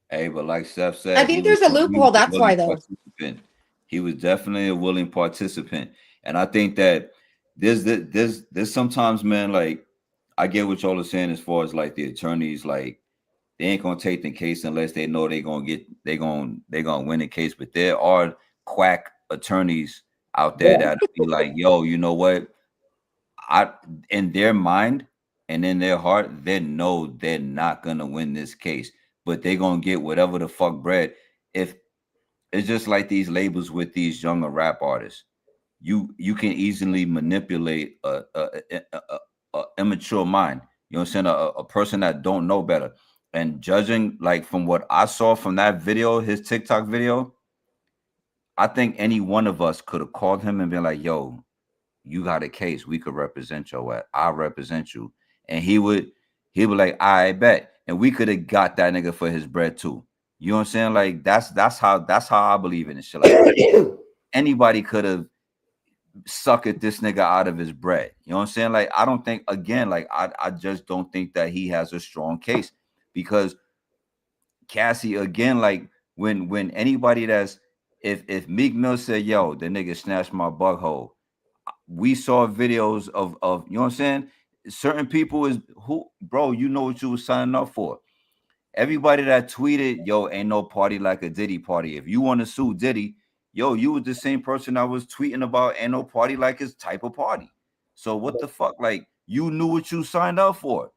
Hey, but like Steph said, I think there's a loophole. That's why, though. Participant. He was definitely a willing participant, and I think that there's sometimes, man, like I get what y'all are saying as far as like the attorneys, like they ain't gonna take the case unless they know they gonna win the case. But there are quack attorneys out there that be like, yo, you know what? In their mind and in their heart, they know they're not gonna win this case, but they're gonna get whatever the fuck bread. If it's just like these labels with these younger rap artists, you can easily manipulate a immature mind. You know what I'm saying? A person that don't know better. And judging like from what I saw from that video, his TikTok video, I think any one of us could have called him and been like, yo, you got a case, we could represent your ass. I represent you. And he would like, I bet. And we could have got that nigga for his bread too. You know what I'm saying? Like that's how I believe in this shit. Like anybody could have suckered this nigga out of his bread. You know what I'm saying? Like I don't think, again, like I just don't think that he has a strong case, because Cassie, again, like when anybody that's if Meek Mill said, yo, the nigga snatched my bug hole, we saw videos of you know what I'm saying? Certain people is who, bro, you know what you was signing up for. Everybody that tweeted, yo, ain't no party like a Diddy party. If you want to sue Diddy, yo, you was the same person that was tweeting about ain't no party like his type of party. So what the fuck? Like you knew what you signed up for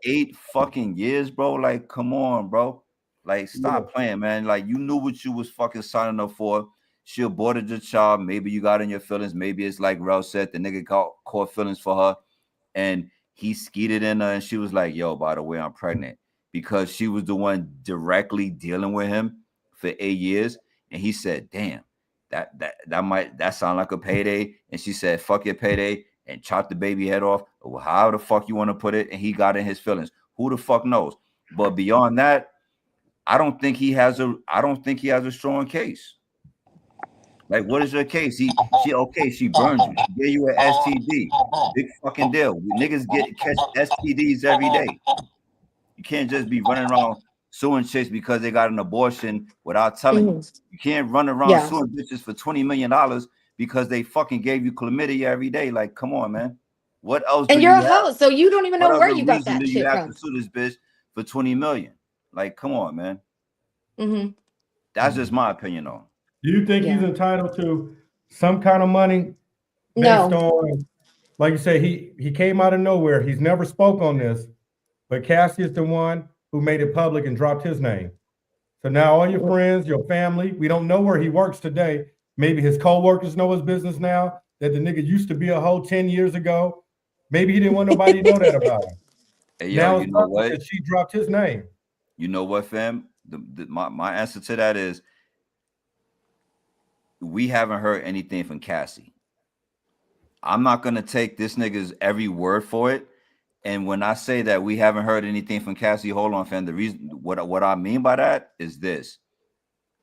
8 fucking years, bro. Like, come on, bro. Like, stop playing, man. Like, you knew what you was fucking signing up for. She aborted your child. Maybe you got in your feelings. Maybe it's like Rel said, the nigga caught feelings for her, and he skeeted in her, and she was like, yo, by the way, I'm pregnant, because she was the one directly dealing with him for 8 years. And he said, damn, that sound like a payday. And she said, fuck your payday, and chopped the baby head off, or however the fuck you want to put it. And he got in his feelings. Who the fuck knows? But beyond that, I don't think he has a strong case. Like, what is your case? She burned you. She gave you an STD. Big fucking deal. Niggas catch STDs every day. You can't just be running around suing chicks because they got an abortion without telling you. You can't run around suing bitches for $20 million because they fucking gave you chlamydia every day. Like, come on, man. What else? And you're a host, so you don't even know where you got that do you shit have from. to sue this bitch for $20 million? Like, come on, man. Mm-hmm. That's just my opinion on. Do you think he's entitled to some kind of money based on, like you say, he came out of nowhere. He's never spoke on this, but Cassie is the one who made it public and dropped his name. So now all your friends, your family, we don't know where he works today. Maybe his co-workers know his business now, that the nigga used to be a hoe 10 years ago. Maybe he didn't want nobody to know that about him. Hey, yo, now you know what? she dropped his name. You know what, fam? My answer to that is we haven't heard anything from Cassie. I'm not gonna take this nigga's every word for it. And when I say that we haven't heard anything from Cassie, hold on, fam. The reason what I mean by that is this: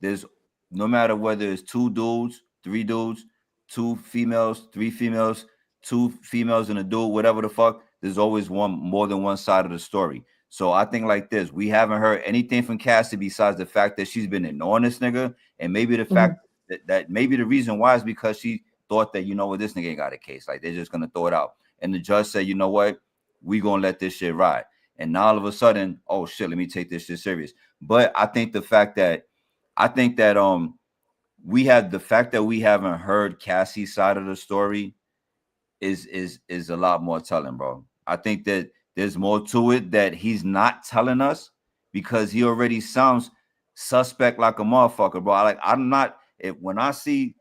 there's no matter whether it's 2 dudes, 3 dudes, 2 females, 3 females, 2 females and a dude, whatever the fuck, there's always more than one side of the story. So I think like this: we haven't heard anything from Cassie besides the fact that she's been ignoring this nigga, and maybe the fact that maybe the reason why is because she thought that, you know what, this nigga ain't got a case. Like, they're just gonna throw it out. And the judge said, you know what, we gonna let this shit ride. And now all of a sudden, oh shit, let me take this shit serious. But I think the fact that we haven't heard Cassie's side of the story is a lot more telling, bro. I think that there's more to it that he's not telling us, because he already sounds suspect like a motherfucker, bro. I'm not. When I see,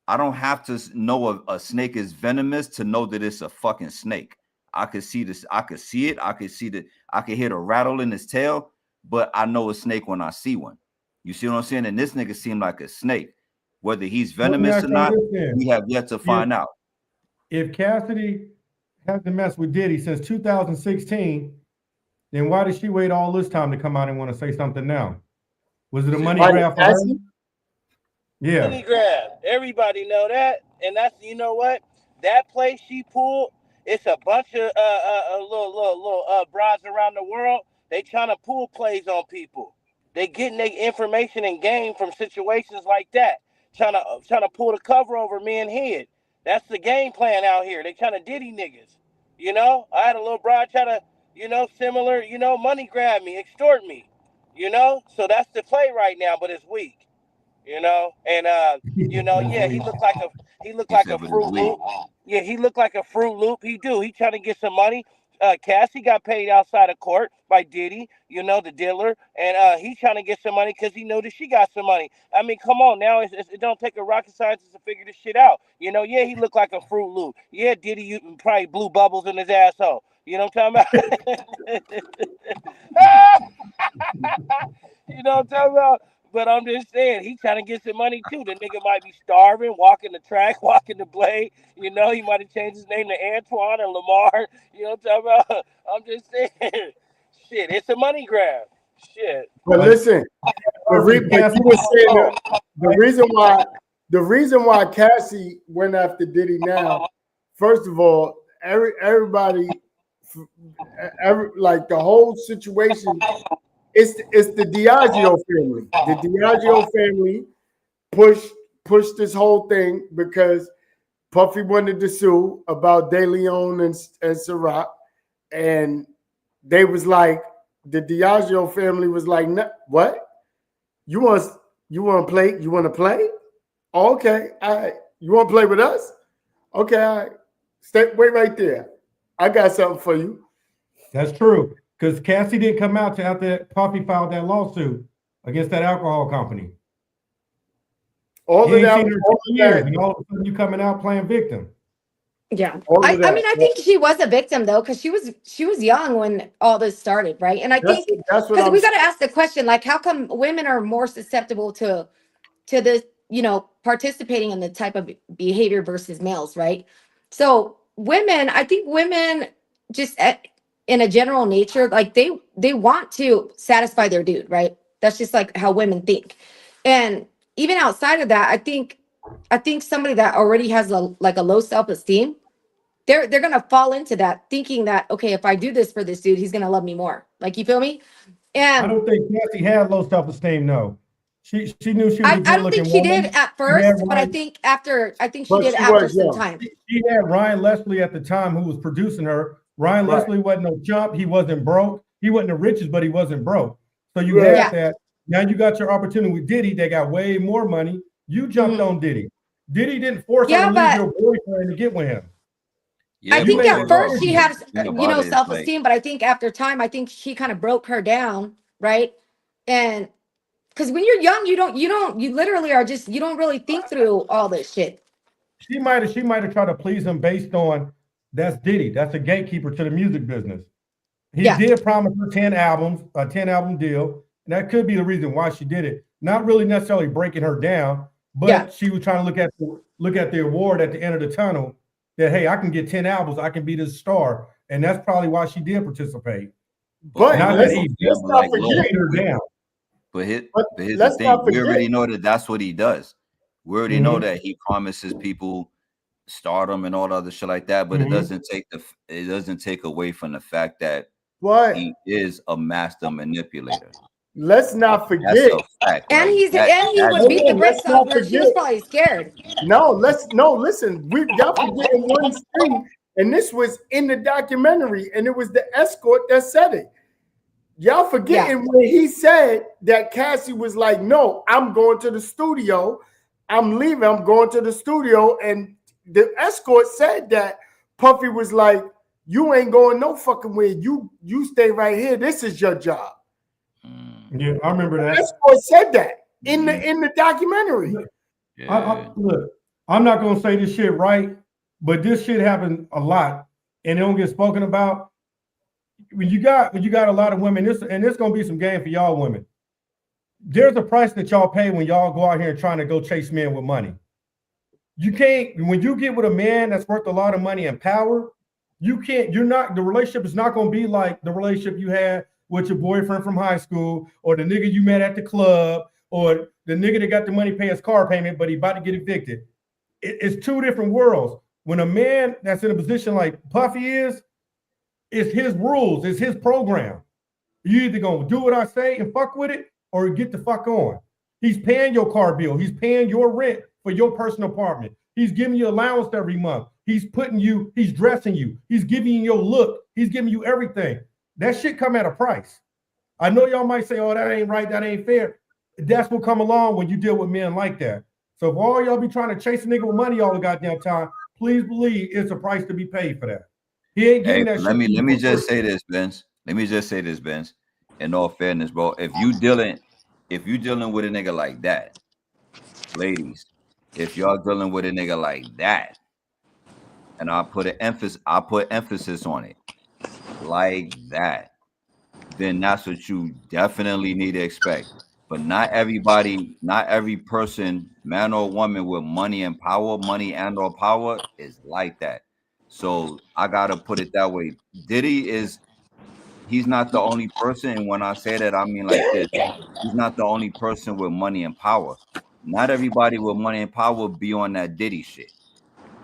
I don't have to know a snake is venomous to know that it's a fucking snake. I could see this. I could see it. I could see that. I could hear the rattle in his tail, but I know a snake when I see one. You see what I'm saying? And this nigga seemed like a snake. Whether he's venomous or not, we have yet to find out. If Cassidy hasn't messed with Diddy since 2016, then why did she wait all this time to come out and want to say something now? Was it a money grab for her? Yeah. Money grab. Everybody know that. And that's, you know what? That place she pulled, it's a bunch of little brides around the world. They trying to pull plays on people. They getting their information and game from situations like that. Trying to pull the cover over men's head. That's the game plan out here. They trying to Diddy niggas. You know, I had a little bride try to, similar, money grab me, extort me. So that's the play right now, but it's weak. And yeah, he looked like a Fruit Loop. Yeah, he looked like a Fruit Loop. He trying to get some money. Cassie got paid outside of court by Diddy, the dealer, and he's trying to get some money because he know that she got some money. I mean, come on now, it don't take a rocket scientist to figure this shit out. Yeah, he looked like a Fruit Loop. Yeah, Diddy probably blew bubbles in his asshole. You know what I'm talking about? You know what I'm talking about? But I'm just saying, he trying to get some money too. The nigga might be starving, walking the track, walking the blade. He might have changed his name to Antoine or Lamar. You know what I'm talking about? I'm just saying, shit, it's a money grab. Shit. But listen, the reason why Cassie went after Diddy now, first of all, everybody, like the whole situation. It's the Diageo family. The Diageo family pushed this whole thing because Puffy wanted to sue about De Leon and Ciroc, and they was like, the Diageo family was like, what? You want to play? You want to play? Okay, all right. You want to play with us? Okay, all right. Wait right there. I got something for you. That's true. Because Cassie didn't come out till after Puffy filed that lawsuit against that alcohol company. All of that. And all of a sudden you coming out playing victim. Yeah. I mean, I think she was a victim though, because she was young when all this started, right? And I think because we got to ask the question, like, how come women are more susceptible to this, participating in the type of behavior versus males, right? So I think women just in a general nature, like they want to satisfy their dude, right? That's just like how women think. And even outside of that, I think somebody that already has a low self-esteem, they're gonna fall into that, thinking that, okay, if I do this for this dude, he's gonna love me more. Like, you feel me? And I don't think Cassie had low self-esteem, no. She knew she was I don't think she did at first, but I think she did after some time. She had Ryan Leslie at the time who was producing her. Ryan Leslie wasn't no chump. He wasn't broke. He wasn't the richest, but he wasn't broke. So you had that. Now you got your opportunity with Diddy. They got way more money. You jumped on Diddy. Diddy didn't force her to leave your boyfriend to get with him. Yeah, I think at first she had, self-esteem, but I think after time, I think he kind of broke her down, right? And because when you're young, you literally are just, you don't really think through all this shit. She might have tried to please him based on, that's Diddy. That's a gatekeeper to the music business. He did promise her 10 albums, a 10-album deal. And that could be the reason why she did it. Not really necessarily breaking her down, but she was trying to look at the award at the end of the tunnel that, hey, I can get 10 albums. I can be this star. And that's probably why she did participate. But let's not forget her down. But here's the thing. We already know that that's what he does. We already know that he promises people stardom and all the other shit like that, but it doesn't take away from the fact that he is a master manipulator. Let's not forget. And he would beat the brakes off her. She was probably scared. Listen, y'all forgetting one thing, and this was in the documentary, and it was the Escort that said it. Y'all forgetting when he said that Cassie was like, no, I'm going to the studio. I'm leaving. I'm going to the studio. And the Escort said that Puffy was like, you ain't going no fucking way. You stay right here. This is your job. Yeah, I remember that. Escort said that in the documentary. Look, I'm not gonna say this shit right, but this shit happens a lot, and it don't get spoken about. When you got a lot of women, it's gonna be some game for y'all women. There's a price that y'all pay when y'all go out here and trying to go chase men with money. You can't, when you get with a man that's worth a lot of money and power, the relationship is not going to be like the relationship you had with your boyfriend from high school, or the nigga you met at the club, or the nigga that got the money pay his car payment, but he about to get evicted. It's two different worlds. When a man that's in a position like Puffy is, it's his rules, it's his program. You either going to do what I say and fuck with it, or get the fuck on. He's paying your car bill. He's paying your rent for your personal apartment. He's giving you allowance every month. He's dressing you. He's giving you your look. He's giving you everything. That shit come at a price. I know y'all might say, oh, that ain't right, that ain't fair. That's what come along when you deal with men like that. So if all y'all be trying to chase a nigga with money all the goddamn time, please believe it's a price to be paid for that. He ain't getting that shit. Let me just say this, Benz. Let me just say this, Benz. In all fairness, bro, if you dealing with a nigga like that, ladies, if y'all dealing with a nigga like that, and I put emphasis on it, like that, then that's what you definitely need to expect. But not every person, man or woman with money and or power is like that. So I gotta put it that way. Diddy he's not the only person, and when I say that, I mean like this. He's not the only person with money and power. Not everybody with money and power be on that Diddy shit.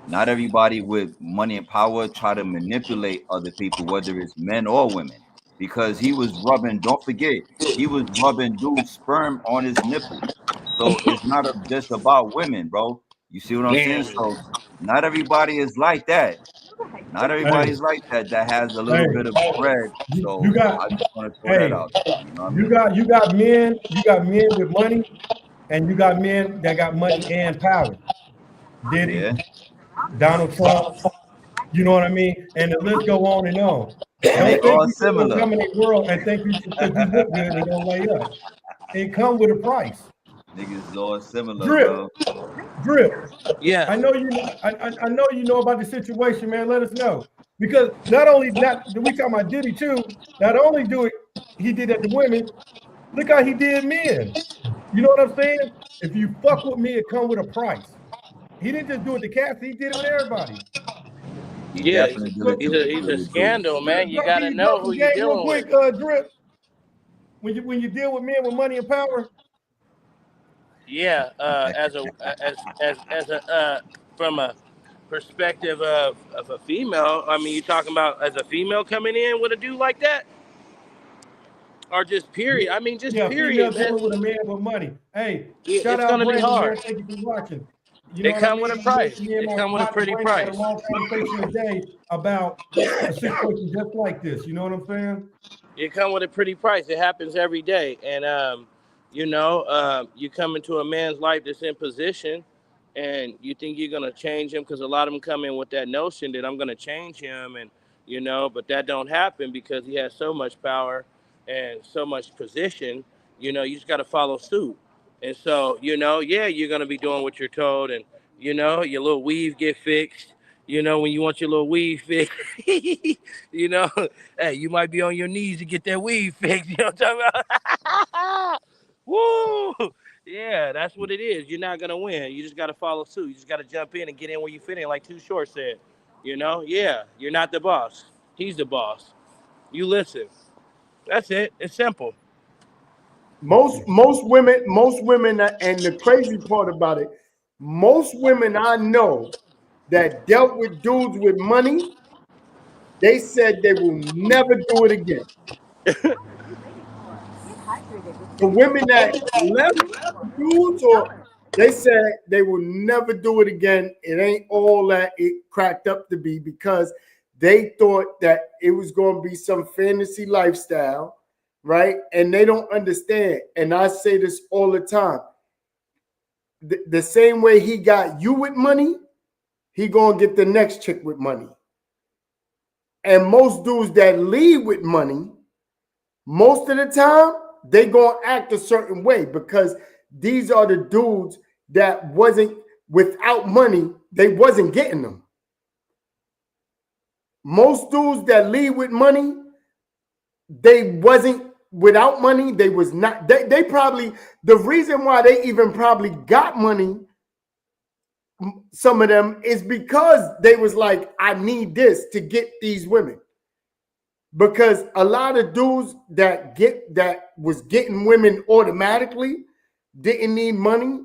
Not everybody with money and power try to manipulate other people, whether it's men or women. Because don't forget, he was rubbing dude's sperm on his nipple. So it's not just about women, bro. You see what I'm saying? So not everybody is like that. Not everybody's like that has a little bit of bread. So I just want to throw that out. You know what I mean? You got men with money, and you got men that got money and power. Diddy, Donald Trump, you know what I mean? And the list go on and on. Don't think you can dominate the world and think because you look good and gonna lay up. It come with a price. Niggas all similar, Drip. Yeah. I know you know about the situation, man. Let us know. Because not only we talking about Diddy too, not only he did that to women, look how he did men. You know what I'm saying? If you fuck with me, it come with a price. He didn't just do it to Cassie, he did it with everybody. He's a scandal, man. You gotta know who you're dealing with. Drip. When you deal with men with money and power. Yeah, from a perspective of a female, I mean, you talking about as a female coming in with a dude like that, or just period? I mean, just period, man. Dealing with a man with money. Hey, shout out, Brandon, be hard. Man, thank you for watching. It come with a price. It come with a pretty price. Had a long conversation today about a situation just like this. You know what I'm saying? It come with a pretty price. It happens every day, and you come into a man's life that's in position, and you think you're gonna change him because a lot of them come in with that notion that I'm gonna change him, and but that don't happen because he has so much power and so much position. You just got to follow suit. And so, you're going to be doing what you're told, and, your little weave get fixed, when you want your little weave fixed, hey, you might be on your knees to get that weave fixed, you know what I'm talking about? Woo! Yeah, that's what it is. You're not going to win. You just got to follow suit. You just got to jump in and get in where you fit in, like Too Short said. Yeah, you're not the boss. He's the boss. You listen. That's it. It's simple. Most women, and the crazy part about it, most women I know that dealt with dudes with money, they said they will never do it again. The women that left dudes, they said they will never do it again. It ain't all that it cracked up to be, because they thought that it was going to be some fantasy lifestyle. Right? And they don't understand. And I say this all the time. The same way he got you with money, he gonna get the next chick with money. And most dudes that leave with money, most of the time, they gonna act a certain way because these are the dudes that wasn't without money, they wasn't getting them. Most dudes that leave with money, they wasn't without money, they was not, they probably, the reason why they even probably got money, some of them, is because they was like, I need this to get these women. Because a lot of dudes that was getting women automatically didn't need money.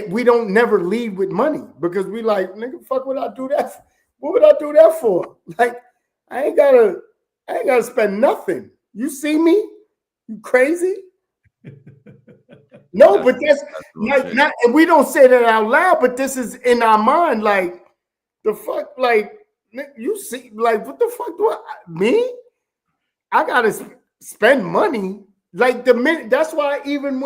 We don't never lead with money because we like, nigga, fuck would I do that? What would I do that for? Like, I ain't gotta spend nothing. You see me? You crazy? No, but that's not, and we don't say that out loud, but this is in our mind. Like, the fuck, like, you see, like, what the fuck do I gotta spend money. Like the minute, that's why even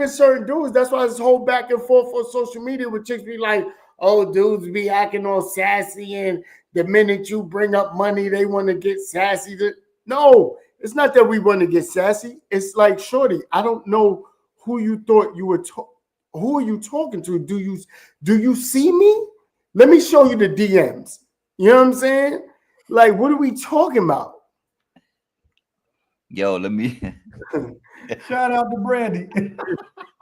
certain dudes, that's why this whole back and forth on social media with chicks be like, oh, dudes be acting all sassy, and the minute you bring up money, they want to get sassy. No, it's not that we want to get sassy. It's like, shorty, I don't know who you thought you were. Who are you talking to? Do you see me? Let me show you the DMs. You know what I'm saying? Like, what are we talking about? Yo, let me shout out to Brandy.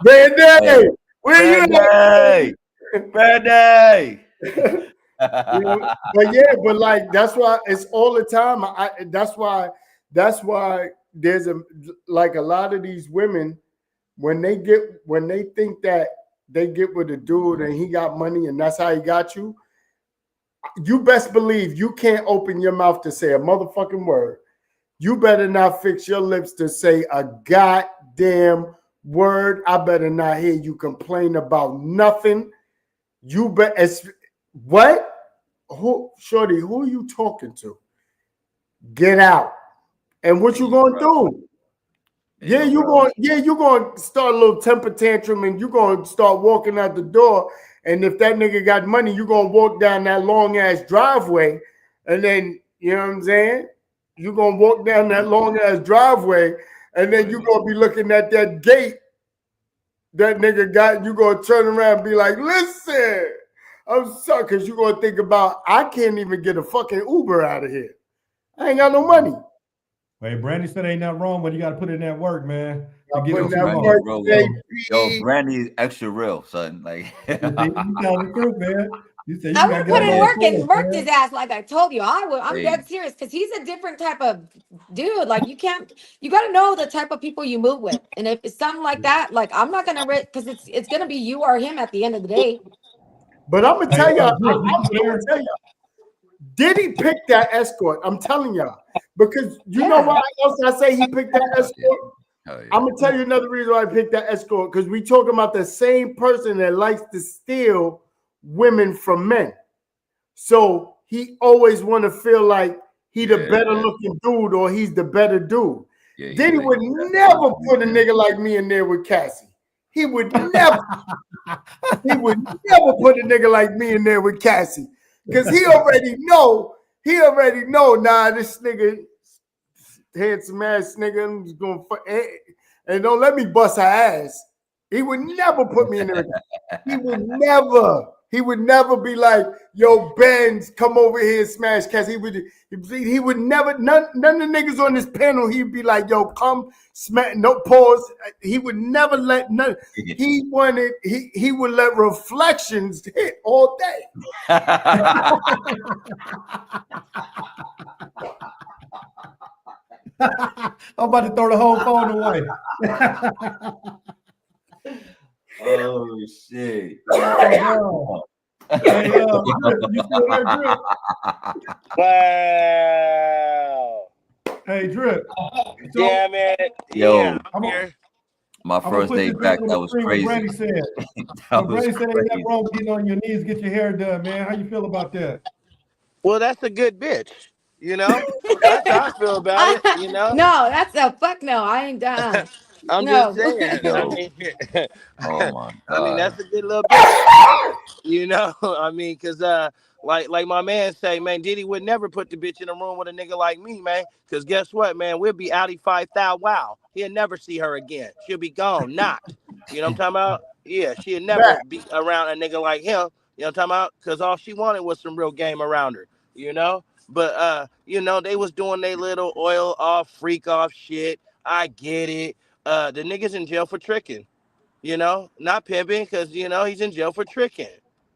Brandy, where Brandy, you Brandy. You know, but yeah, but like that's why it's all the time. That's why there's a lot of these women when they think that they get with a dude and he got money and that's how he got you. You best believe you can't open your mouth to say a motherfucking word. You better not fix your lips to say a goddamn word. I better not hear you complain about nothing. You bet. What? Shorty, who are you talking to? Get out. And what you gonna do? Yeah, you're gonna start a little temper tantrum and you're gonna start walking out the door. And if that nigga got money, you're gonna walk down that long ass driveway, and then you know what I'm saying? You're gonna walk down that long ass driveway, and then you're gonna be looking at that gate that nigga got. You're gonna turn around and be like, listen, I'm sorry, because you're gonna think about, I can't even get a fucking Uber out of here. I ain't got no money. Wait, Brandy said ain't nothing wrong, but you got to put in that work, man. Yo, Brandy's extra real, son. Like, you tell the truth, man. You said you I would put in work and worked his ass, like I told you. I'm dead serious because he's a different type of dude. Like you got to know the type of people you move with, and if it's something like that, like I'm not gonna because it's gonna be you or him at the end of the day. But I'm gonna tell y'all, Diddy picked that Escort. I'm telling y'all, because you know why else I say he picked that Escort? I'm gonna tell you another reason why I picked that Escort, because we talking about the same person that likes to steal women from men. So he always want to feel like he the better looking dude or he's the better dude. Diddy would never put a nigga like me in there with Cassie. He would never. He would never put a nigga like me in there with Cassie, because he already know. Nah, this nigga, handsome ass nigga, I'm just gonna and don't let me bust her ass. He would never put me in there. He would never be like, yo, Benz, come over here and smash Cassie. He would never, none of the niggas on this panel, he'd be like, yo, come smash, no pause. He would never let none. He would let reflections hit all day. I'm about to throw the whole phone away. Oh shit! Oh, hey, you still there, Drip? Wow. Hey, Drip. So, yeah, man. Yo, yeah, I'm here. My first day back, that was crazy. Brandy said. Brandy said, ain't nothing wrong with getting on your knees, get your hair done, man. How you feel about that? Well, that's a good bitch. You know, that's how I feel about it. You know, No, that's a fuck no. I ain't done. I'm No. just saying. Yo. Oh my God. I mean, that's a good little bitch. You know, I mean, because like my man say, man, Diddy would never put the bitch in a room with a nigga like me, man. Because guess what, man? We'll be outie 5,000. Wow. He'll never see her again. She'll be gone. Not. You know what I'm talking about? Yeah, she'll never be around a nigga like him. You know what I'm talking about? Because all she wanted was some real game around her, you know? But, you know, they was doing their little oil off, freak off shit. I get it. The nigga's in jail for tricking. You know, not pimping, because, you know, he's in jail for tricking.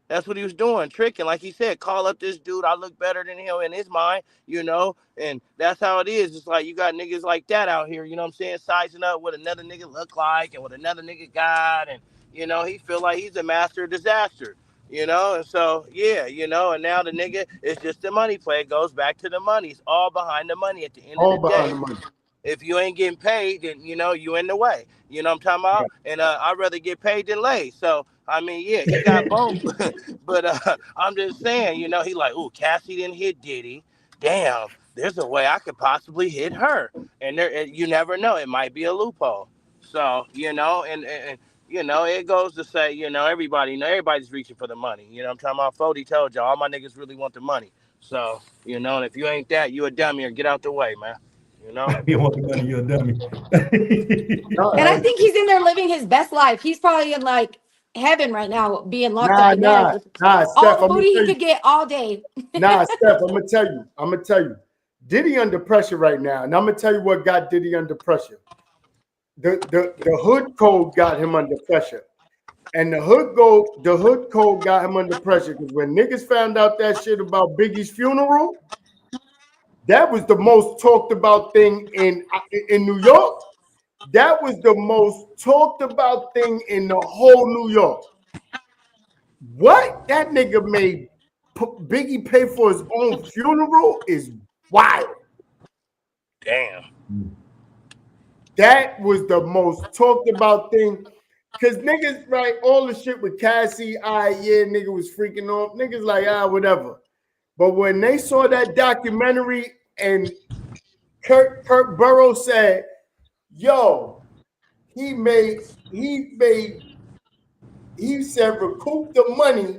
That's what he was doing, tricking. Like he said, call up this dude. I look better than him in his mind, you know, and that's how it is. It's like you got niggas like that out here, you know what I'm saying, sizing up what another nigga look like and what another nigga got. And, you know, he feel like he's a master of disaster, you know. And so, yeah, you know, and now the nigga is just the money play. It goes back to the money. It's all behind the money at the end All of the behind day. the money. If you ain't getting paid, then, you know, you in the way. You know what I'm talking about? And I'd rather get paid than lay. So, I mean, yeah, he got both. But I'm just saying, you know, he like, ooh, Cassie didn't hit Diddy. Damn, there's a way I could possibly hit her. And there, you never know. It might be a loophole. So, you know, and you know, it goes to say, you know, everybody's reaching for the money. You know what I'm talking about? Fody told y'all, all my niggas really want the money. So, you know, and if you ain't that, you a dummy or get out the way, man. You know? You want the money, you're a dummy. And I think he's in there living his best life. He's probably in like heaven right now, being locked up in there with Steph, all the booty he could get all day. Steph, I'm gonna tell you, Diddy under pressure right now, and I'm gonna tell you what got Diddy under pressure. The hood code got him under pressure, and the hood code got him under pressure because when niggas found out that shit about Biggie's funeral, that was the most talked about thing in New York. That was the most talked about thing in the whole New York. What that nigga made Biggie pay for his own funeral is wild. Damn. That was the most talked about thing. Cause niggas, right, all the shit with Cassie, nigga was freaking off. Niggas like, whatever. But when they saw that documentary and Kurt Burrows said, yo, he said recoup the money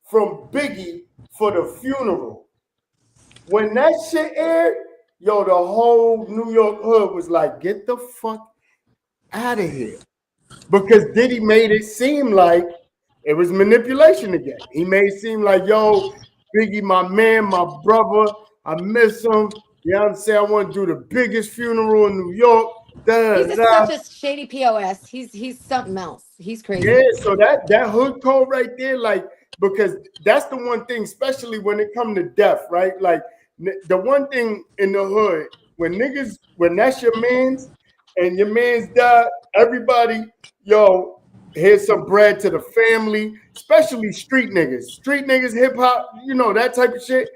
from Biggie for the funeral. When that shit aired, yo, the whole New York hood was like, get the fuck out of here. Because Diddy made it seem like it was manipulation again. He made it seem like, yo, Biggie, my man, my brother, I miss him. You know what I'm saying? I want to do the biggest funeral in New York. He's such a shady POS. He's something else. He's crazy. Yeah, so that hood code right there, like, because that's the one thing, especially when it comes to death, right? Like, the one thing in the hood, when that's your man's and your man's died, everybody, yo, here's some bread to the family, especially street niggas, hip hop, you know, that type of shit.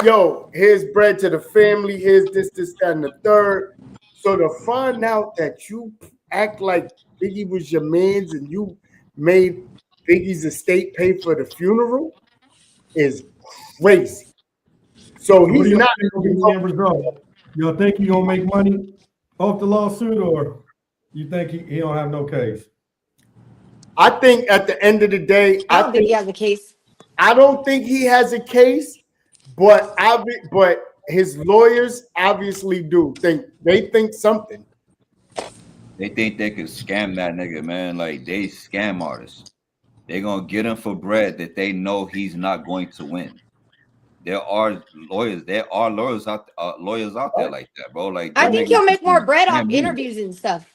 Yo, here's bread to the family, here's this, that, and the third. So to find out that you act like Biggie was your man's and you made Biggie's estate pay for the funeral is crazy. So he's not going to be the end result. You think he gonna make money off the lawsuit, or you think he don't have no case? I think at the end of the day, I don't think he has a case. I don't think he has a case, but his lawyers obviously do think something. They think they could scam that nigga, man. Like, they scam artists. They're gonna get him for bread that they know he's not going to win. There are lawyers out there like that, bro. Like, I think he'll make more bread off interviews and stuff.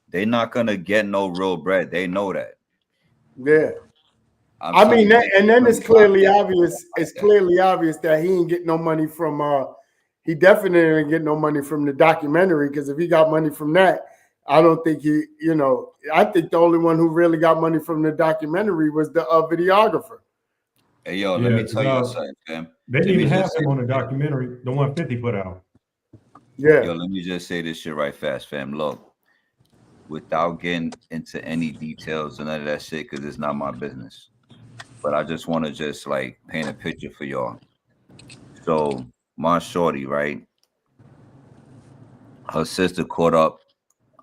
They're not gonna get no real bread. They know that. Yeah. I mean, then it's clearly obvious. It's clearly obvious that he ain't get no money from. He definitely didn't get no money from the documentary, because if he got money from that, I don't think he. You know, I think the only one who really got money from the documentary was the videographer. Hey, yo, let me tell you something, fam. They didn't even have him on the documentary, the one 50 put out. Yeah. Yo, let me just say this shit right fast, fam. Look, without getting into any details and none of that shit, because it's not my business. But I just want to just like paint a picture for y'all. So my shorty, right? Her sister caught up.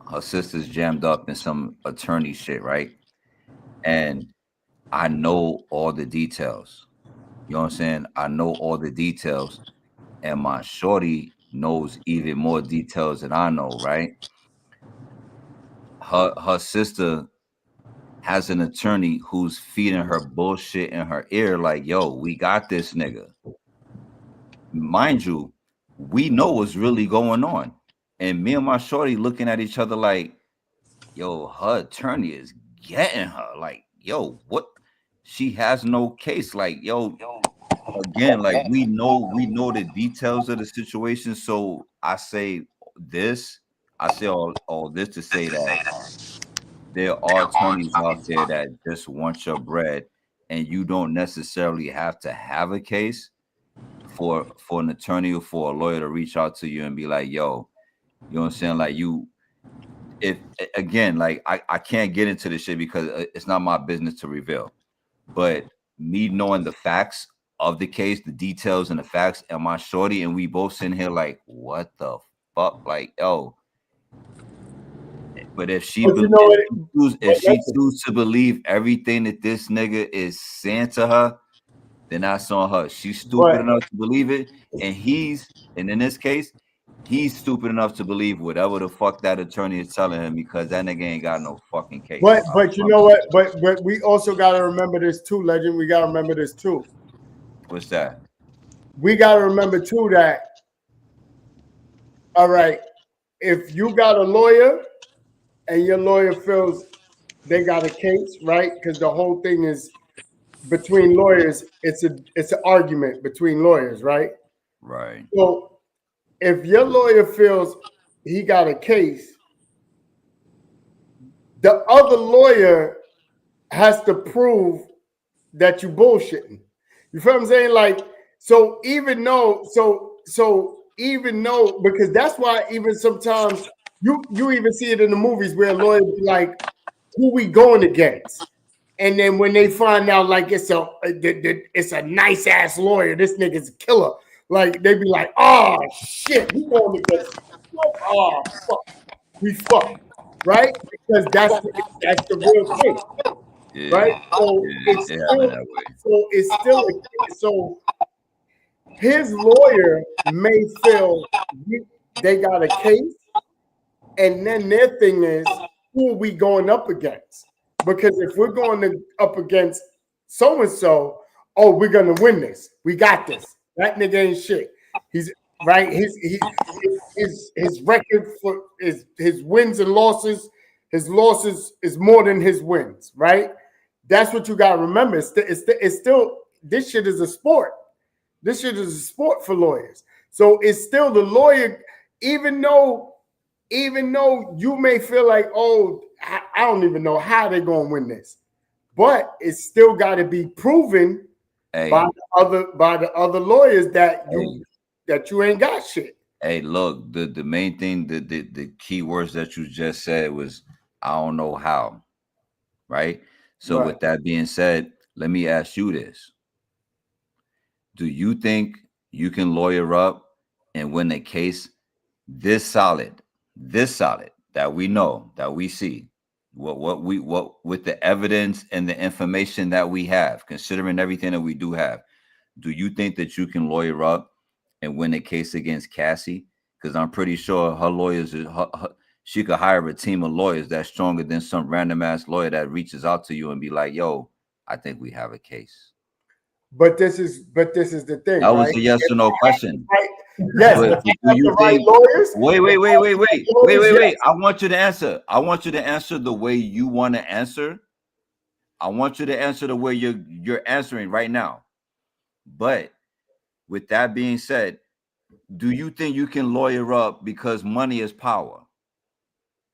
Her sister's jammed up in some attorney shit, right? And I know all the details. You know what I'm saying? I know all the details, and my shorty knows even more details than I know, right? Her sister has an attorney who's feeding her bullshit in her ear, like, yo, we got this nigga. Mind you, we know what's really going on. And me and my shorty looking at each other like, yo, her attorney is getting her. Like, yo, what? She has no case. Like, yo, again, like we know the details of the situation. So I say all this to say that there are attorneys out there that just want your bread, and you don't necessarily have to have a case for an attorney or for a lawyer to reach out to you and be like, yo, you know what I'm saying? Like if again, like I can't get into this shit because it's not my business to reveal. But me knowing the facts of the case, the details and the facts, and my shorty, and we both sitting here like, what the fuck? Like, yo. But if she chooses to believe everything that this nigga is saying to her, then that's on her. She's stupid enough to believe it, and in this case, he's stupid enough to believe whatever the fuck that attorney is telling him because that nigga ain't got no fucking case. But you know what? But we also gotta remember this too, Legend. We gotta remember this too. What's that? We gotta remember too that, all right, if you got a lawyer and your lawyer feels they got a case, right? Because the whole thing is between lawyers, it's an argument between lawyers, right? Right. So if your lawyer feels he got a case, the other lawyer has to prove that you bullshitting. You feel what I'm saying? Like, so even though, because that's why even sometimes you even see it in the movies where lawyers be like, who we going against? And then when they find out like it's a nice ass lawyer, this nigga's a killer. Like they be like, oh shit, we going against, oh fuck, we fuck, right? Because that's the real thing, right? So it's still his lawyer may feel they got a case, and then their thing is, who are we going up against? Because if we're going up against so and so, oh, we're gonna win this. We got this. That nigga ain't shit. He's right. His record for his wins and losses. His losses is more than his wins. Right. That's what you gotta remember. It's still this shit is a sport. This shit is a sport for lawyers. So it's still the lawyer, even though you may feel like, oh, I don't even know how they're gonna win this, but it's still got to be proven by the other lawyers that you ain't got shit. Hey, look, the main thing, the key words that you just said was, I don't know how, right? So with that being said, let me ask you this. Do you think you can lawyer up and win a case this solid that we know, that we see, what with the evidence and the information that we have, considering everything that we do have, do you think that you can lawyer up and win a case against Cassie? Because I'm pretty sure her lawyers, she could hire a team of lawyers that's stronger than some random ass lawyer that reaches out to you and be like, yo, I think we have a case. But this is the thing. That was a yes or no question. Yes. But do you think? Lawyers? Wait. I want you to answer. I want you to answer the way you want to answer. I want you to answer the way you're answering right now. But with that being said, do you think you can lawyer up because money is power?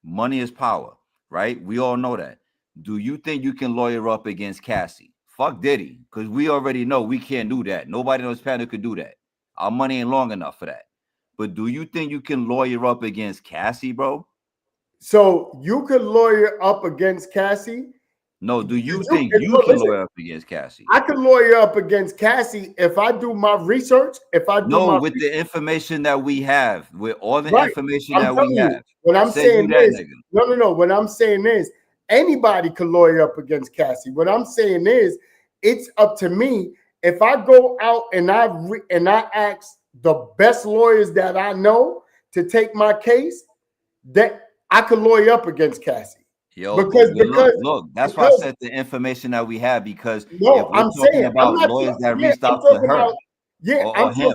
Money is power, right? We all know that. Do you think you can lawyer up against Cassie? Fuck Diddy, because we already know we can't do that. Nobody on this planet could do that. Our money ain't long enough for that. But do you think you can lawyer up against Cassie, bro? So you could lawyer up against Cassie? No, do you think you can lawyer up against Cassie? I can lawyer up against Cassie if I do my research. With the information that we have, with all the information that we have. What I'm saying is, no. What I'm saying is, anybody could lawyer up against Cassie. What I'm saying is, it's up to me if I go out and I ask the best lawyers that I know to take my case, that I could lawyer up against Cassie. Yo, Because look, that's why I said the information that we have, because if we're I'm talking saying about lawyers that reached out to her or him,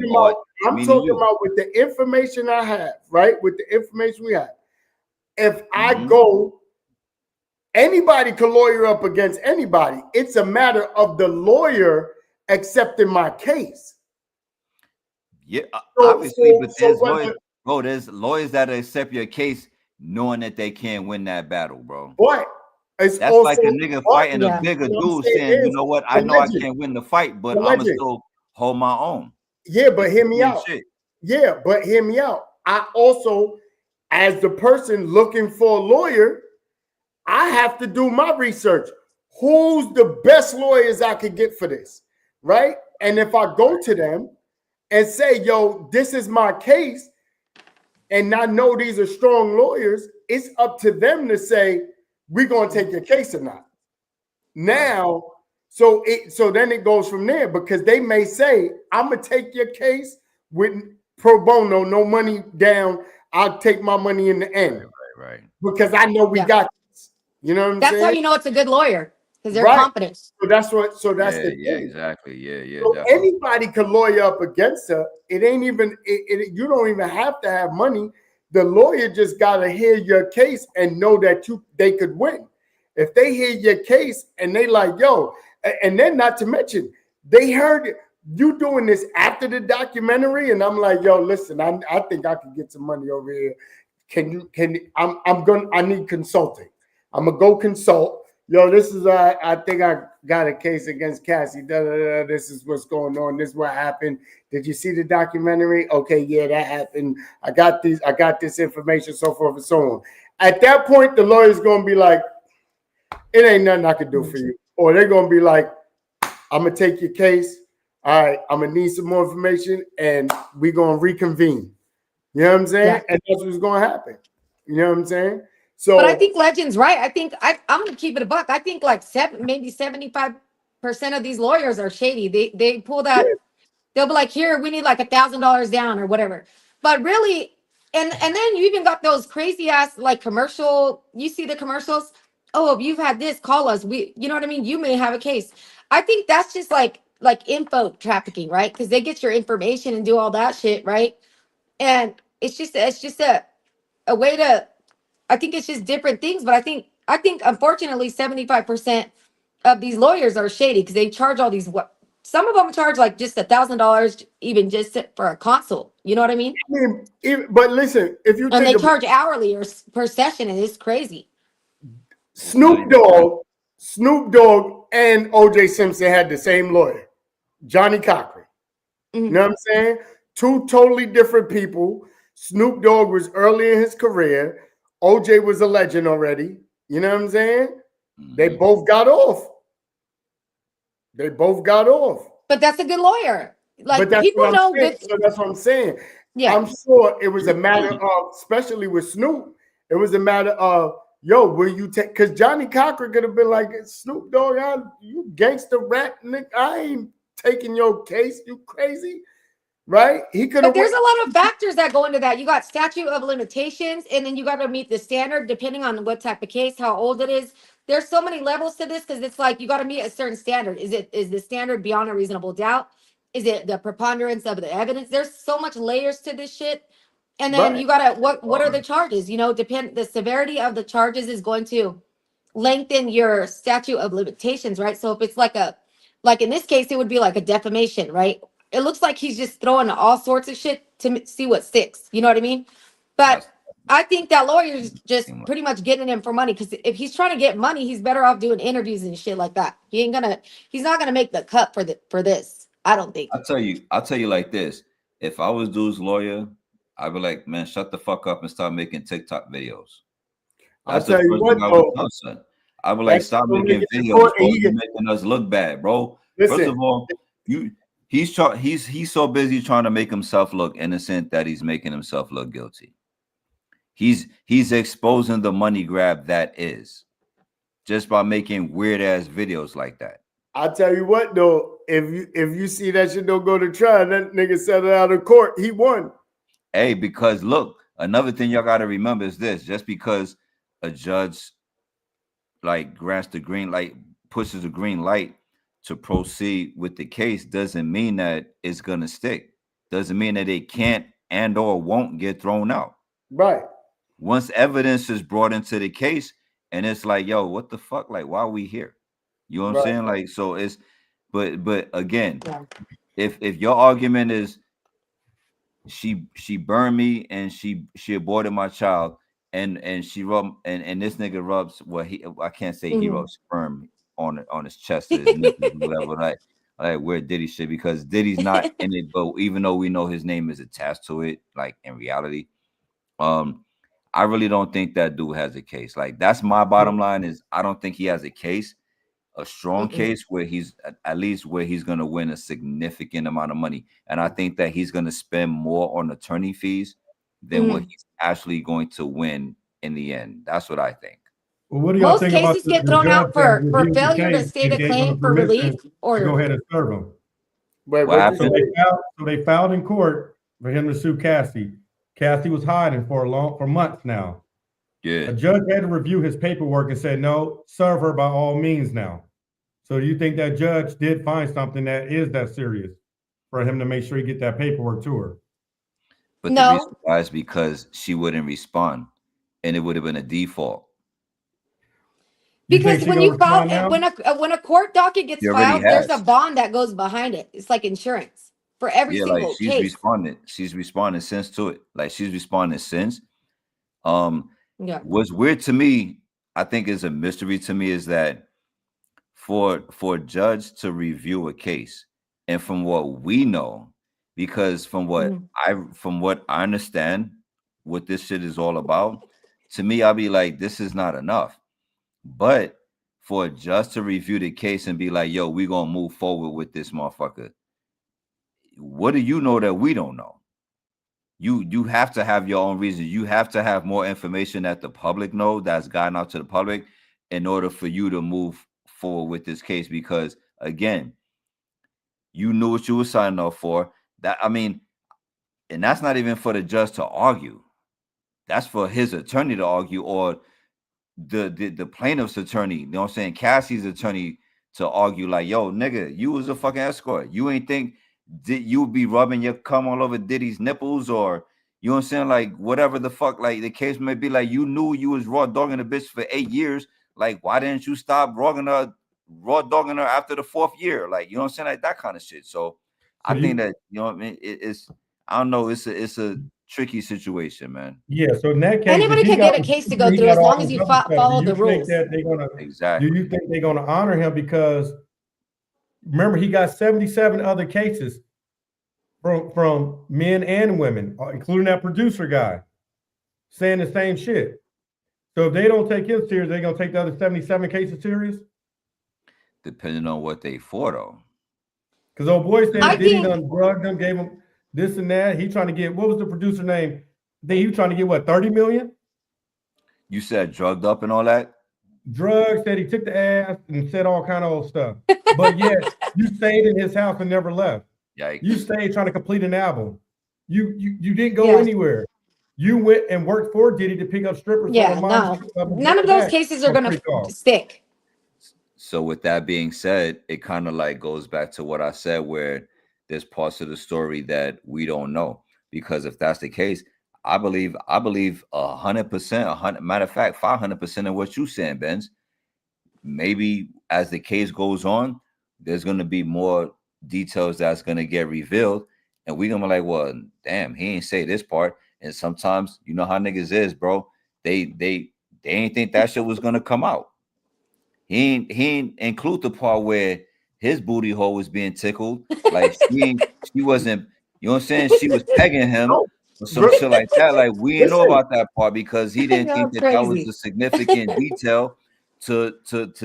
I'm talking about with the information I have, right? With the information we have. If I go, anybody can lawyer up against anybody. It's a matter of the lawyer accepting my case. Yeah, obviously, but there's lawyers that accept your case knowing that they can't win that battle, bro. What? That's also, like a nigga fighting a bigger dude saying, you know what, I know I can't win the fight, but I'm going to still hold my own. Yeah, but hear me out. Yeah, but hear me out. I also, as the person looking for a lawyer, I have to do my research. Who's the best lawyers I could get for this, right? And if I go to them and say, yo, this is my case, and I know these are strong lawyers, it's up to them to say, we're going to take your case or not. Now, so then it goes from there, because they may say, I'm going to take your case with pro bono, no money down. I'll take my money in the end. Right. Because I know we got this. You know what I'm saying? That's how you know it's a good lawyer, because they're confident. So that's the thing. Exactly. Yeah. So anybody could lawyer up against her. It ain't even, you don't even have to have money. The lawyer just got to hear your case and know that they could win. If they hear your case and they like, yo, and then not to mention, they heard you doing this after the documentary, and I'm like, yo, listen, I think I could get some money over here. I need consulting. I'm gonna go consult. Yo, this is I think I got a case against Cassie. This is what's going on. This is what happened. Did you see the documentary? Okay, yeah, that happened. I got this information, so forth and so on. At that point, the lawyer's gonna be like, it ain't nothing I can do for you. Or they're gonna be like, I'm gonna take your case. All right, I'm gonna need some more information, and we're gonna reconvene. You know what I'm saying? Yeah. And that's what's gonna happen. You know what I'm saying? So, but I think Legend's right. I think I'm gonna keep it a buck. I think like maybe 75% of these lawyers are shady. They pull that. They'll be like, here, we need like $1,000 down or whatever. But really, and then you even got those crazy ass like commercial. You see the commercials. Oh, if you've had this, call us. You know what I mean? You may have a case. I think that's just like info trafficking, right? Because they get your information and do all that shit, right? And it's just a way to. I think it's just different things, but I think unfortunately 75% of these lawyers are shady because they charge all these. Some of them charge like just $1,000 even just for a consult. You know what I mean? But listen, if you and they charge hourly or per session, and it's crazy. Snoop Dogg and O.J. Simpson had the same lawyer, Johnny Cochran. Mm-hmm. You know what I'm saying? Two totally different people. Snoop Dogg was early in his career. OJ was a legend already. You know what I'm saying? Mm-hmm. They both got off. But that's a good lawyer. Like people know good. So that's what I'm saying. Yeah. I'm sure it was a matter of, especially with Snoop, it was a matter of, yo, will you take, because Johnny Cochran could have been like, Snoop Dogg, you gangster rat, nigga, I ain't taking your case, you crazy. Right? He could have. But there's a lot of factors that go into that. You got statute of limitations, and then you got to meet the standard depending on what type of case, how old it is. There's so many levels to this because it's like you got to meet a certain standard. Is the standard beyond a reasonable doubt? Is it the preponderance of the evidence? There's so much layers to this shit. And then you got to what are the charges? You know, the severity of the charges is going to lengthen your statute of limitations, right? So if it's like in this case, it would be like a defamation, right? It looks like he's just throwing all sorts of shit to see what sticks. You know what I mean? But I think that lawyer's just pretty much getting him for money, because if he's trying to get money, he's better off doing interviews and shit like that. He's not gonna make the cut for this. I don't think. I'll tell you like this. If I was dude's lawyer, I'd be like, man, shut the fuck up and start making TikTok videos. I'll tell you what, though. I would like stop making videos making us look bad, bro. Listen, first of all, he's so busy trying to make himself look innocent that he's making himself look guilty. He's exposing the money grab that is just by making weird ass videos like that. I'll tell you what, though, if you see that shit don't go to trial, that nigga settled out of court. He won. Hey, because look, another thing y'all got to remember is this: just because a judge like grants the green light, pushes a green light to proceed with the case, doesn't mean that it's gonna stick. Doesn't mean that it can't and or won't get thrown out. Right. Once evidence is brought into the case, and it's like, yo, what the fuck? Like, why are we here? You know what I'm saying? Like, so it's, but again, if your argument is she burned me and she aborted my child, and she rubbed and this nigga rubs I can't say he rubs sperm on his chest or his nipples, whatever, like where Diddy shit, because Diddy's not in it, but even though we know his name is attached to it, like in reality, I really don't think that dude has a case. Like, that's my bottom line, is I don't think he has a case, a strong case where he's at least where he's going to win a significant amount of money. And I think that he's going to spend more on attorney fees than what he's actually going to win in the end. That's what I think. Well, what do y'all Most think about cases get thrown out for failure to state a claim for relief or go ahead and serve him? What happened? So they filed in court for him to sue Cassie. Cassie was hiding for months now. Yeah. A judge had to review his paperwork and said, no, serve her by all means now. So do you think that judge did find something that is that serious for him to make sure he get that paperwork to her? But the reason why is because she wouldn't respond, and it would have been a default. Because when you file, when a court docket gets filed, there's a bond that goes behind it. It's like insurance for every single like she's case. responded. She's responded since to it. Like, she's responded since. What's weird to me, I think is a mystery to me, is that for a judge to review a case, and from what we know, because from what I understand what this shit is all about, to me, I'll be like, this is not enough. But for a judge to review the case and be like, yo, we're gonna move forward with this motherfucker, what do you know that we don't know? You have to have your own reasons. You have to have more information that the public know, that's gotten out to the public, in order for you to move forward with this case. Because again, you knew what you were signing up for. That, I mean, and that's not even for the judge to argue. That's for his attorney to argue, or the plaintiff's attorney, you know what I'm saying, Cassie's attorney, to argue like, yo, nigga, you was a fucking escort. You ain't think you would be rubbing your cum all over Diddy's nipples, or, you know what I'm saying, like, whatever the fuck, like, the case may be. Like, you knew you was raw dogging a bitch for 8 years. Like, why didn't you stop raw dogging her after the 4th year? Like, you know what I'm saying, like that kind of shit. So I think that, you know what I mean, it's, I don't know, it's a tricky situation, man. Yeah, so in that case, anybody can get a case to go through as long as you follow the rules. Do you think they're gonna honor him? Because remember, he got 77 other cases from men and women, including that producer guy, saying the same shit. So if they don't take him serious, they're gonna take the other 77 cases serious? Depending on what they for, though. Because old boy said Diddy done drugged him, gave him this and that. He trying to get, what was the producer name? Then he was trying to get what, 30 million? You said drugged up and all that? Drugs, said he took the ass and said all kind of old stuff. But yet you stayed in his house and never left. Yikes. You stayed trying to complete an album. You didn't go anywhere. You went and worked for Diddy to pick up strippers. Yeah, no. None of those cases are gonna stick. So with that being said, it kind of like goes back to what I said, where there's parts of the story that we don't know. Because if that's the case, I believe 100%, matter of fact, 500% of what you're saying, Benz. Maybe as the case goes on, there's going to be more details that's going to get revealed, and we're going to be like, well, damn, he ain't say this part. And sometimes, you know how niggas is, bro. They ain't think that shit was going to come out. He ain't include the part where his booty hole was being tickled. Like, she wasn't, you know what I'm saying? She was pegging him or some shit like that. Like, we didn't know about that part because he didn't think that was a significant detail to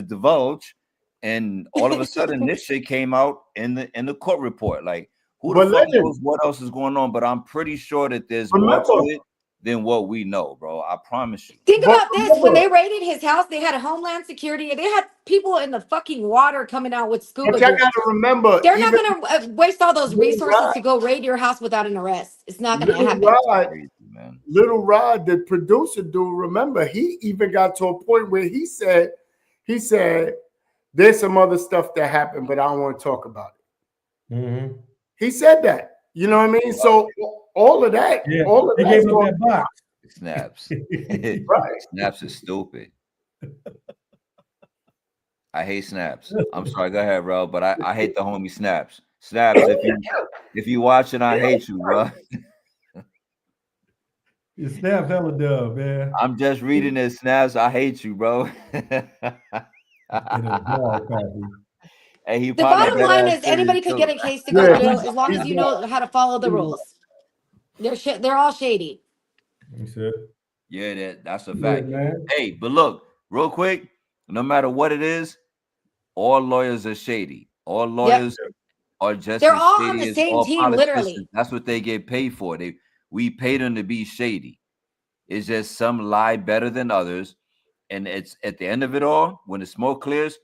divulge. And all of a sudden, this shit came out in the court report. Like, who the fuck knows what else is going on? But I'm pretty sure that there's more to it than what we know, bro. I promise you. Think But about this. remember- When they raided his house, they had a Homeland Security. They had people in the fucking water coming out with scuba But y'all gear. gotta remember, They're not even going to waste all those Little resources Rod- to go raid your house without an arrest. It's not going to Little happen. Rod, Crazy, man. Little Rod, the producer dude, remember, he even got to a point where he said, there's some other stuff that happened, but I don't want to talk about it. Mm-hmm. He said that. You know what I mean? So all of that, Yeah, all of they that, gave up that box. Snaps. right? Snaps is stupid. I hate Snaps. I'm sorry, go ahead, bro. But I hate the homie Snaps. Snaps, if you watching, I hate you, bro. You snapped hella dub, man. I'm just reading this, Snaps. I hate you, bro. And he The probably bottom dead line ass is anybody serious, could too. get a case to go through as long as you know how to follow the rules. They're all shady. Yeah, that's a Yeah, fact. man. Hey, but look, real quick, no matter what it is, all lawyers are shady. All lawyers are just They're as all shady on the as same all team, politicians. literally. That's what they get paid for. We pay them to be shady. It's just some lie better than others. And it's at the end of it all, when the smoke clears,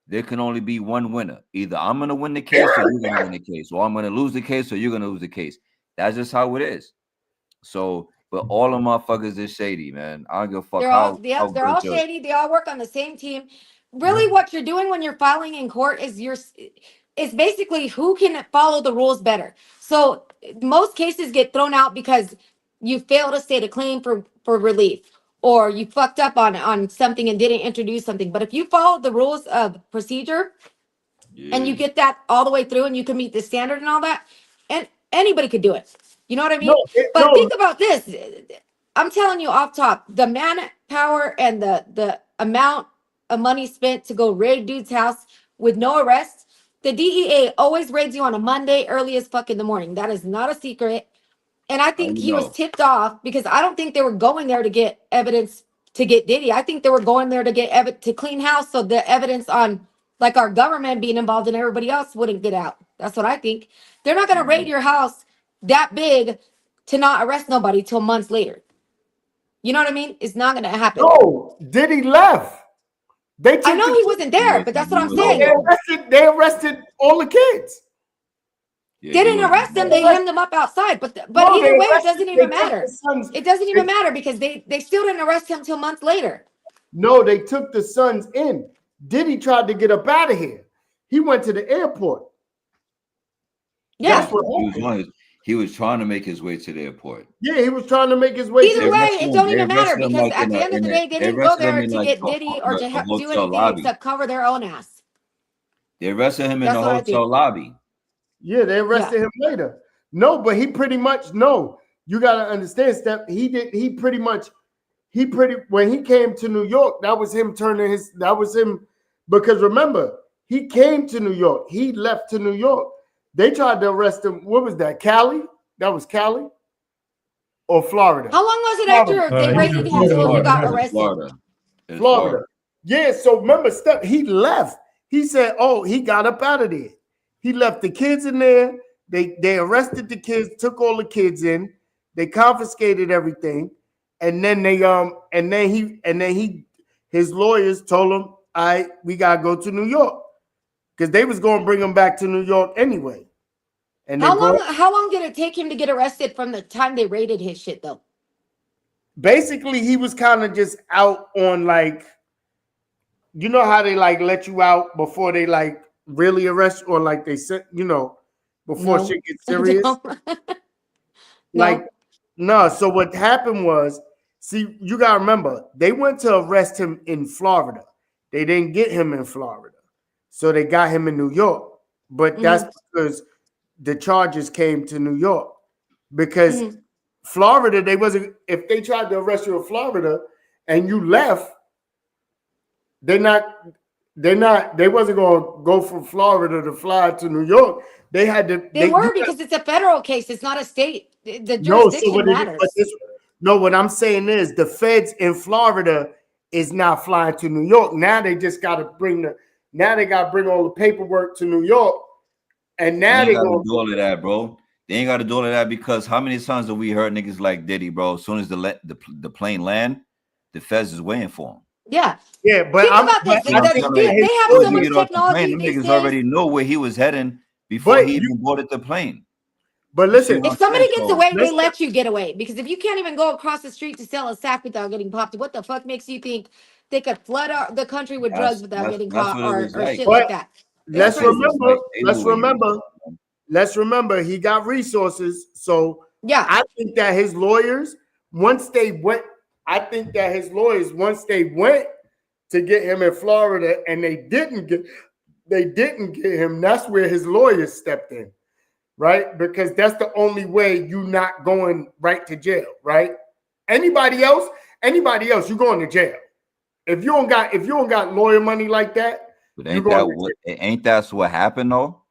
there can only be one winner. Either I'm going to win the case or you're going to win the case, or I'm going to lose the case or you're going to lose the case. That's just how it is. So, but all the motherfuckers is shady, man. I don't give a fuck They're all shady. They all work on the same team. Really, what you're doing when you're filing in court is it's basically who can follow the rules better. So most cases get thrown out because you fail to state a claim for relief, or you fucked up on something and didn't introduce something. But if you follow the rules of procedure and you get that all the way through and you can meet the standard and all that, and anybody could do it. You know what I mean? Think about this. I'm telling you off top, the manpower and the amount of money spent to go raid dude's house with no arrest. The DEA always raids you on a Monday early as fuck in the morning. That is not a secret. And I think he was tipped off because I don't think they were going there to get evidence to get Diddy. I think they were going there to get to clean house so the evidence on like our government being involved and everybody else wouldn't get out. That's what I think. They're not going to raid your house that big to not arrest nobody till months later. You know what I mean? It's not going to happen. No, Diddy left. I know he wasn't there, but that's what I'm saying. They arrested all the kids. They didn't arrest them. They hemmed them up outside. But either way, it doesn't even matter. It doesn't even matter because they still didn't arrest him till months later. No, they took the sons in. Diddy tried to get up out of here. He went to the airport. Yeah. That's what happened. He was trying to make his way to the airport. Yeah, he was trying to make his way. Either way, it don't even matter because at the end of the day, they didn't go there to get Diddy or to do anything except cover their own ass. They arrested him in the hotel lobby. Yeah, they arrested him later. No, but he pretty much you gotta understand, Steph. When he came to New York, that was him because remember, he came to New York. He left to New York. They tried to arrest him. What was that? Cali? That was Cali or Florida? How long was it after they raided him until he got arrested? Florida. Yeah, so remember, Steph, he left. He said, he got up out of there. He left the kids in there. They arrested the kids, took all the kids in. They confiscated everything, and then his lawyers told him, we gotta go to New York because they was gonna bring him back to New York anyway. And how long did it take him to get arrested from the time they raided his shit though? Basically, he was kind of just out on you know how they let you out before they really arrest or they said, before shit gets serious. No. So what happened was, see, you gotta remember, they went to arrest him in Florida. They didn't get him in Florida, so they got him in New York. But that's because the charges came to New York because Florida, they wasn't. If they tried to arrest you in Florida and you left, they wasn't going to go from Florida to fly to New York. They had to. They were because it's a federal case. It's not a state. The jurisdiction matters. What I'm saying is the feds in Florida is not flying to New York. Now they just got to bring all the paperwork to New York, and now they gotta do all of that, bro. They ain't got to do all of that because how many times have we heard niggas like Diddy, bro? As soon as the plane land, the feds is waiting for him. Yeah. Yeah, but Think about this. You know what I'm saying? Like, They have soon so as he much get off the plane, technology them these niggas days. already know where he was heading before he even boarded the plane. But listen, If somebody gets away, they let's- let you get away. Because if you can't even go across the street to sell a sack without getting popped, what the fuck makes you think they could flood the country with drugs without getting caught what it or was like. shit But like that? let's crazy. remember, They knew where he was at, man. let's remember he got resources. So Yeah. I think that his lawyers, once they went to get him in Florida and they didn't get him, that's where his lawyers stepped in, right? Because that's the only way you're not going right to jail, right? Anybody else, you're going to jail. If you don't got lawyer money like that, But ain't that what happened though?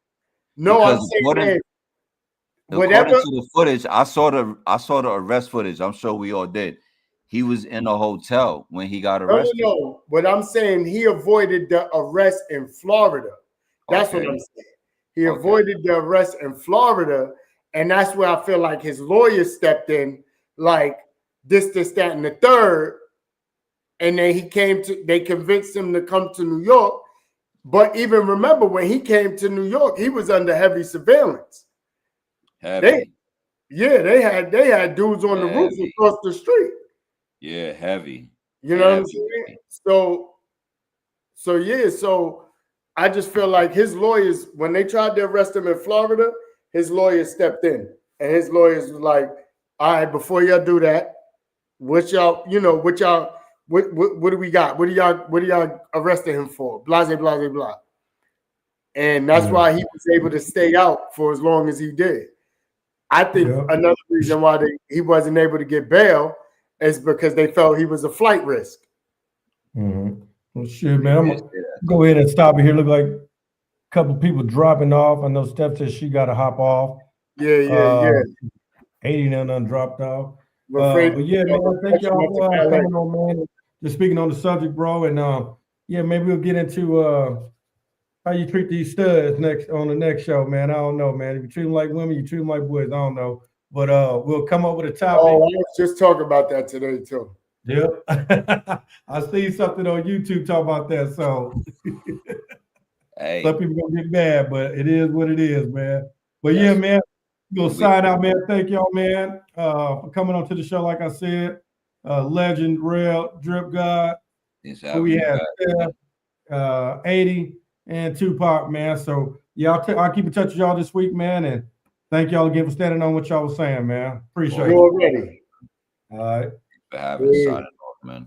No, because I'm saying according to the footage, I saw the arrest footage. I'm sure we all did. He was in a hotel when he got arrested. No. But I'm saying he avoided the arrest in Florida. That's what I'm saying. He avoided the arrest in Florida, and that's where I feel like his lawyer stepped in, like this, that, and the third. And then they convinced him to come to New York. But even remember, when he came to New York, he was under heavy surveillance. They had dudes on the roof across the street. Yeah, heavy. You know what I'm saying? So I just feel like his lawyers, when they tried to arrest him in Florida, his lawyers stepped in, and his lawyers was like, "All right, before y'all do that, what do we got? What do y'all arresting him for? Blah, blah, blah, blah." And that's why he was able to stay out for as long as he did. I think another reason why he wasn't able to get bail is because they felt he was a flight risk. Mm-hmm. Well, shit, man, I'm gonna go ahead and stop it here. Look like a couple people dropping off. I know Steph says she got to hop off. Yeah. 80 and done dropped off. But yeah, man, thank y'all for coming on, man. Just speaking on the subject, bro. And yeah, maybe we'll get into how you treat these studs on the next show, man. I don't know, man. If you treat them like women, you treat them like boys. I don't know. But we'll come up with a topic. Oh, I was just talking about that today, too. Yep. I see something on YouTube talking about that. So some people gonna get mad, but it is what it is, man. But yeah, man, we'll sign out, man. Thank y'all, man, for coming on to the show. Like I said, Legend, Real, Drip God. We had 80 and Tupac, man. So yeah, I'll keep in touch with y'all this week, man. And thank y'all again for standing on what y'all was saying, man. Appreciate it. Already. All right. For having signing off, man.